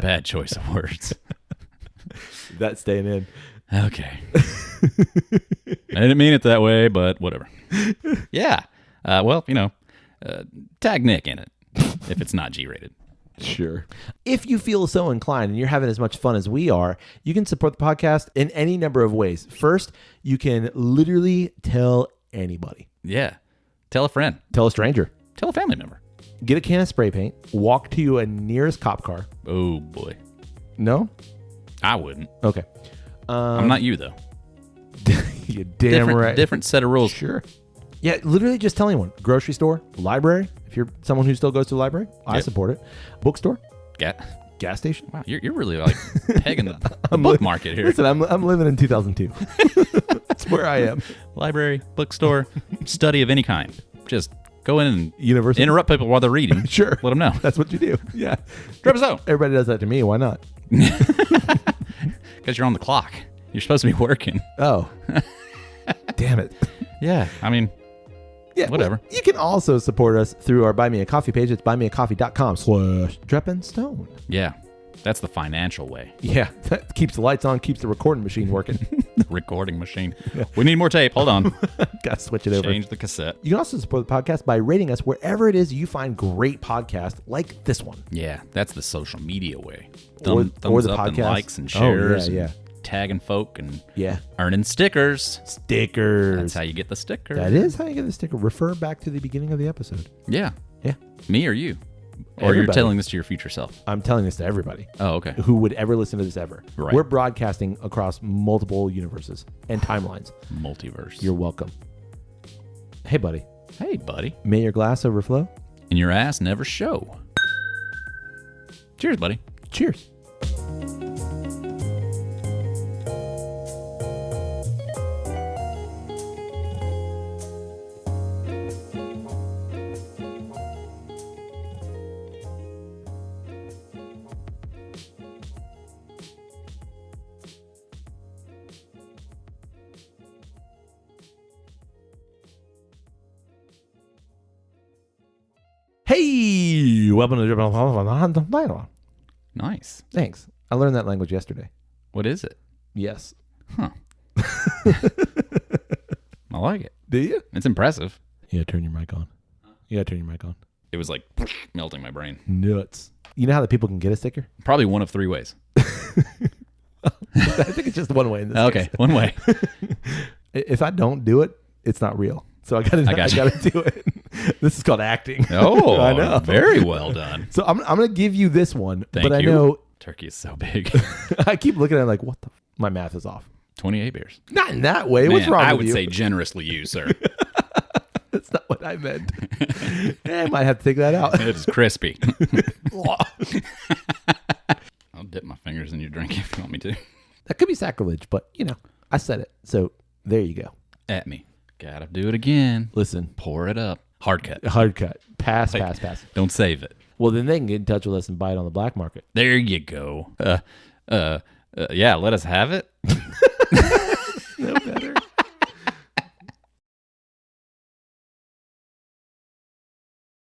[SPEAKER 2] Bad choice of words.
[SPEAKER 1] That's staying in.
[SPEAKER 2] Okay. I didn't mean it that way, but whatever. Yeah. Well, tag Nick in it if it's not G-rated.
[SPEAKER 1] Sure. If you feel so inclined and you're having as much fun as we are, you can support the podcast in any number of ways. First, you can literally tell anybody.
[SPEAKER 2] Yeah. Tell a friend.
[SPEAKER 1] Tell a stranger.
[SPEAKER 2] Tell a family member.
[SPEAKER 1] Get a can of spray paint. Walk to a nearest cop car.
[SPEAKER 2] Oh, boy.
[SPEAKER 1] No?
[SPEAKER 2] I wouldn't.
[SPEAKER 1] Okay.
[SPEAKER 2] I'm not you, though.
[SPEAKER 1] You're damn right.
[SPEAKER 2] Different set of rules.
[SPEAKER 1] Sure. Yeah, literally just tell anyone. Grocery store, library. If you're someone who still goes to the library, I support it. Bookstore, gas station.
[SPEAKER 2] Wow, you're really like pegging the book market here.
[SPEAKER 1] Listen, I'm living in 2002. That's where I am.
[SPEAKER 2] Library, bookstore, study of any kind. Just go in and
[SPEAKER 1] University.
[SPEAKER 2] interrupt people while they're reading.
[SPEAKER 1] Sure.
[SPEAKER 2] Let them know.
[SPEAKER 1] That's what you do. Yeah.
[SPEAKER 2] Drip so.
[SPEAKER 1] Everybody does that to me. Why not?
[SPEAKER 2] Because you're on the clock. You're supposed to be working.
[SPEAKER 1] Oh. Damn it.
[SPEAKER 2] Yeah. I mean,
[SPEAKER 1] yeah,
[SPEAKER 2] whatever.
[SPEAKER 1] Well, you can also support us through our Buy Me a Coffee page. It's buymeacoffee.com/drepandstone.
[SPEAKER 2] Yeah. That's the financial way.
[SPEAKER 1] Yeah. That keeps the lights on, keeps the recording machine working.
[SPEAKER 2] Recording machine. We need more tape. Hold on.
[SPEAKER 1] Gotta switch it over.
[SPEAKER 2] Change the cassette.
[SPEAKER 1] You can also support the podcast by rating us wherever it is you find great podcasts like this one.
[SPEAKER 2] Yeah. That's the social media way.
[SPEAKER 1] Or
[SPEAKER 2] Thumbs
[SPEAKER 1] the
[SPEAKER 2] up and
[SPEAKER 1] podcast.
[SPEAKER 2] likes and shares.
[SPEAKER 1] Oh, yeah.
[SPEAKER 2] And tagging folk and
[SPEAKER 1] Yeah.
[SPEAKER 2] earning stickers.
[SPEAKER 1] Stickers.
[SPEAKER 2] That's how you get the sticker.
[SPEAKER 1] That is how you get the sticker. Refer back to the beginning of the episode.
[SPEAKER 2] Yeah.
[SPEAKER 1] Yeah.
[SPEAKER 2] Me or you? Or you're
[SPEAKER 1] Everybody.
[SPEAKER 2] telling this to your future self?
[SPEAKER 1] I'm telling this to everybody
[SPEAKER 2] Oh, okay.
[SPEAKER 1] who would ever listen to this ever.
[SPEAKER 2] Right.
[SPEAKER 1] We're broadcasting across multiple universes and timelines.
[SPEAKER 2] Multiverse.
[SPEAKER 1] You're welcome. Hey, buddy.
[SPEAKER 2] Hey, buddy.
[SPEAKER 1] May your glass overflow.
[SPEAKER 2] And your ass never show. Cheers, buddy.
[SPEAKER 1] Cheers. Hey, welcome to the
[SPEAKER 2] Nice.
[SPEAKER 1] Thanks. I learned that language yesterday.
[SPEAKER 2] What is it?
[SPEAKER 1] Yes.
[SPEAKER 2] Huh. I like it.
[SPEAKER 1] Do you?
[SPEAKER 2] It's impressive.
[SPEAKER 1] You gotta turn your mic on. You gotta turn your mic on.
[SPEAKER 2] It was like melting my brain.
[SPEAKER 1] Nuts. You know how the people can get a sticker?
[SPEAKER 2] Probably one of three ways.
[SPEAKER 1] I think it's just one way in this
[SPEAKER 2] Okay,
[SPEAKER 1] case.
[SPEAKER 2] one way.
[SPEAKER 1] If I don't do it, it's not real. So I gotta do it. This is called acting.
[SPEAKER 2] Oh,
[SPEAKER 1] I know.
[SPEAKER 2] Very well done.
[SPEAKER 1] So I'm gonna give you this one,
[SPEAKER 2] Thank
[SPEAKER 1] but I
[SPEAKER 2] you.
[SPEAKER 1] know
[SPEAKER 2] Turkey is so big.
[SPEAKER 1] I keep looking at it like, what the? My math is off.
[SPEAKER 2] 28 beers.
[SPEAKER 1] Not in that way. What's
[SPEAKER 2] Man,
[SPEAKER 1] wrong
[SPEAKER 2] I
[SPEAKER 1] with
[SPEAKER 2] would
[SPEAKER 1] you?
[SPEAKER 2] say generously used, sir.
[SPEAKER 1] That's not what I meant. I might have to take that out.
[SPEAKER 2] It is crispy. I'll dip my fingers in your drink if you want me to.
[SPEAKER 1] That could be sacrilege, but I said it. So there you go.
[SPEAKER 2] At me. Gotta do it again.
[SPEAKER 1] Listen,
[SPEAKER 2] Pour it up. Hard cut.
[SPEAKER 1] hard cut. Pass.
[SPEAKER 2] Don't save it.
[SPEAKER 1] Well, then they can get in touch with us and buy it on the black market.
[SPEAKER 2] There you go. Yeah, let us have it.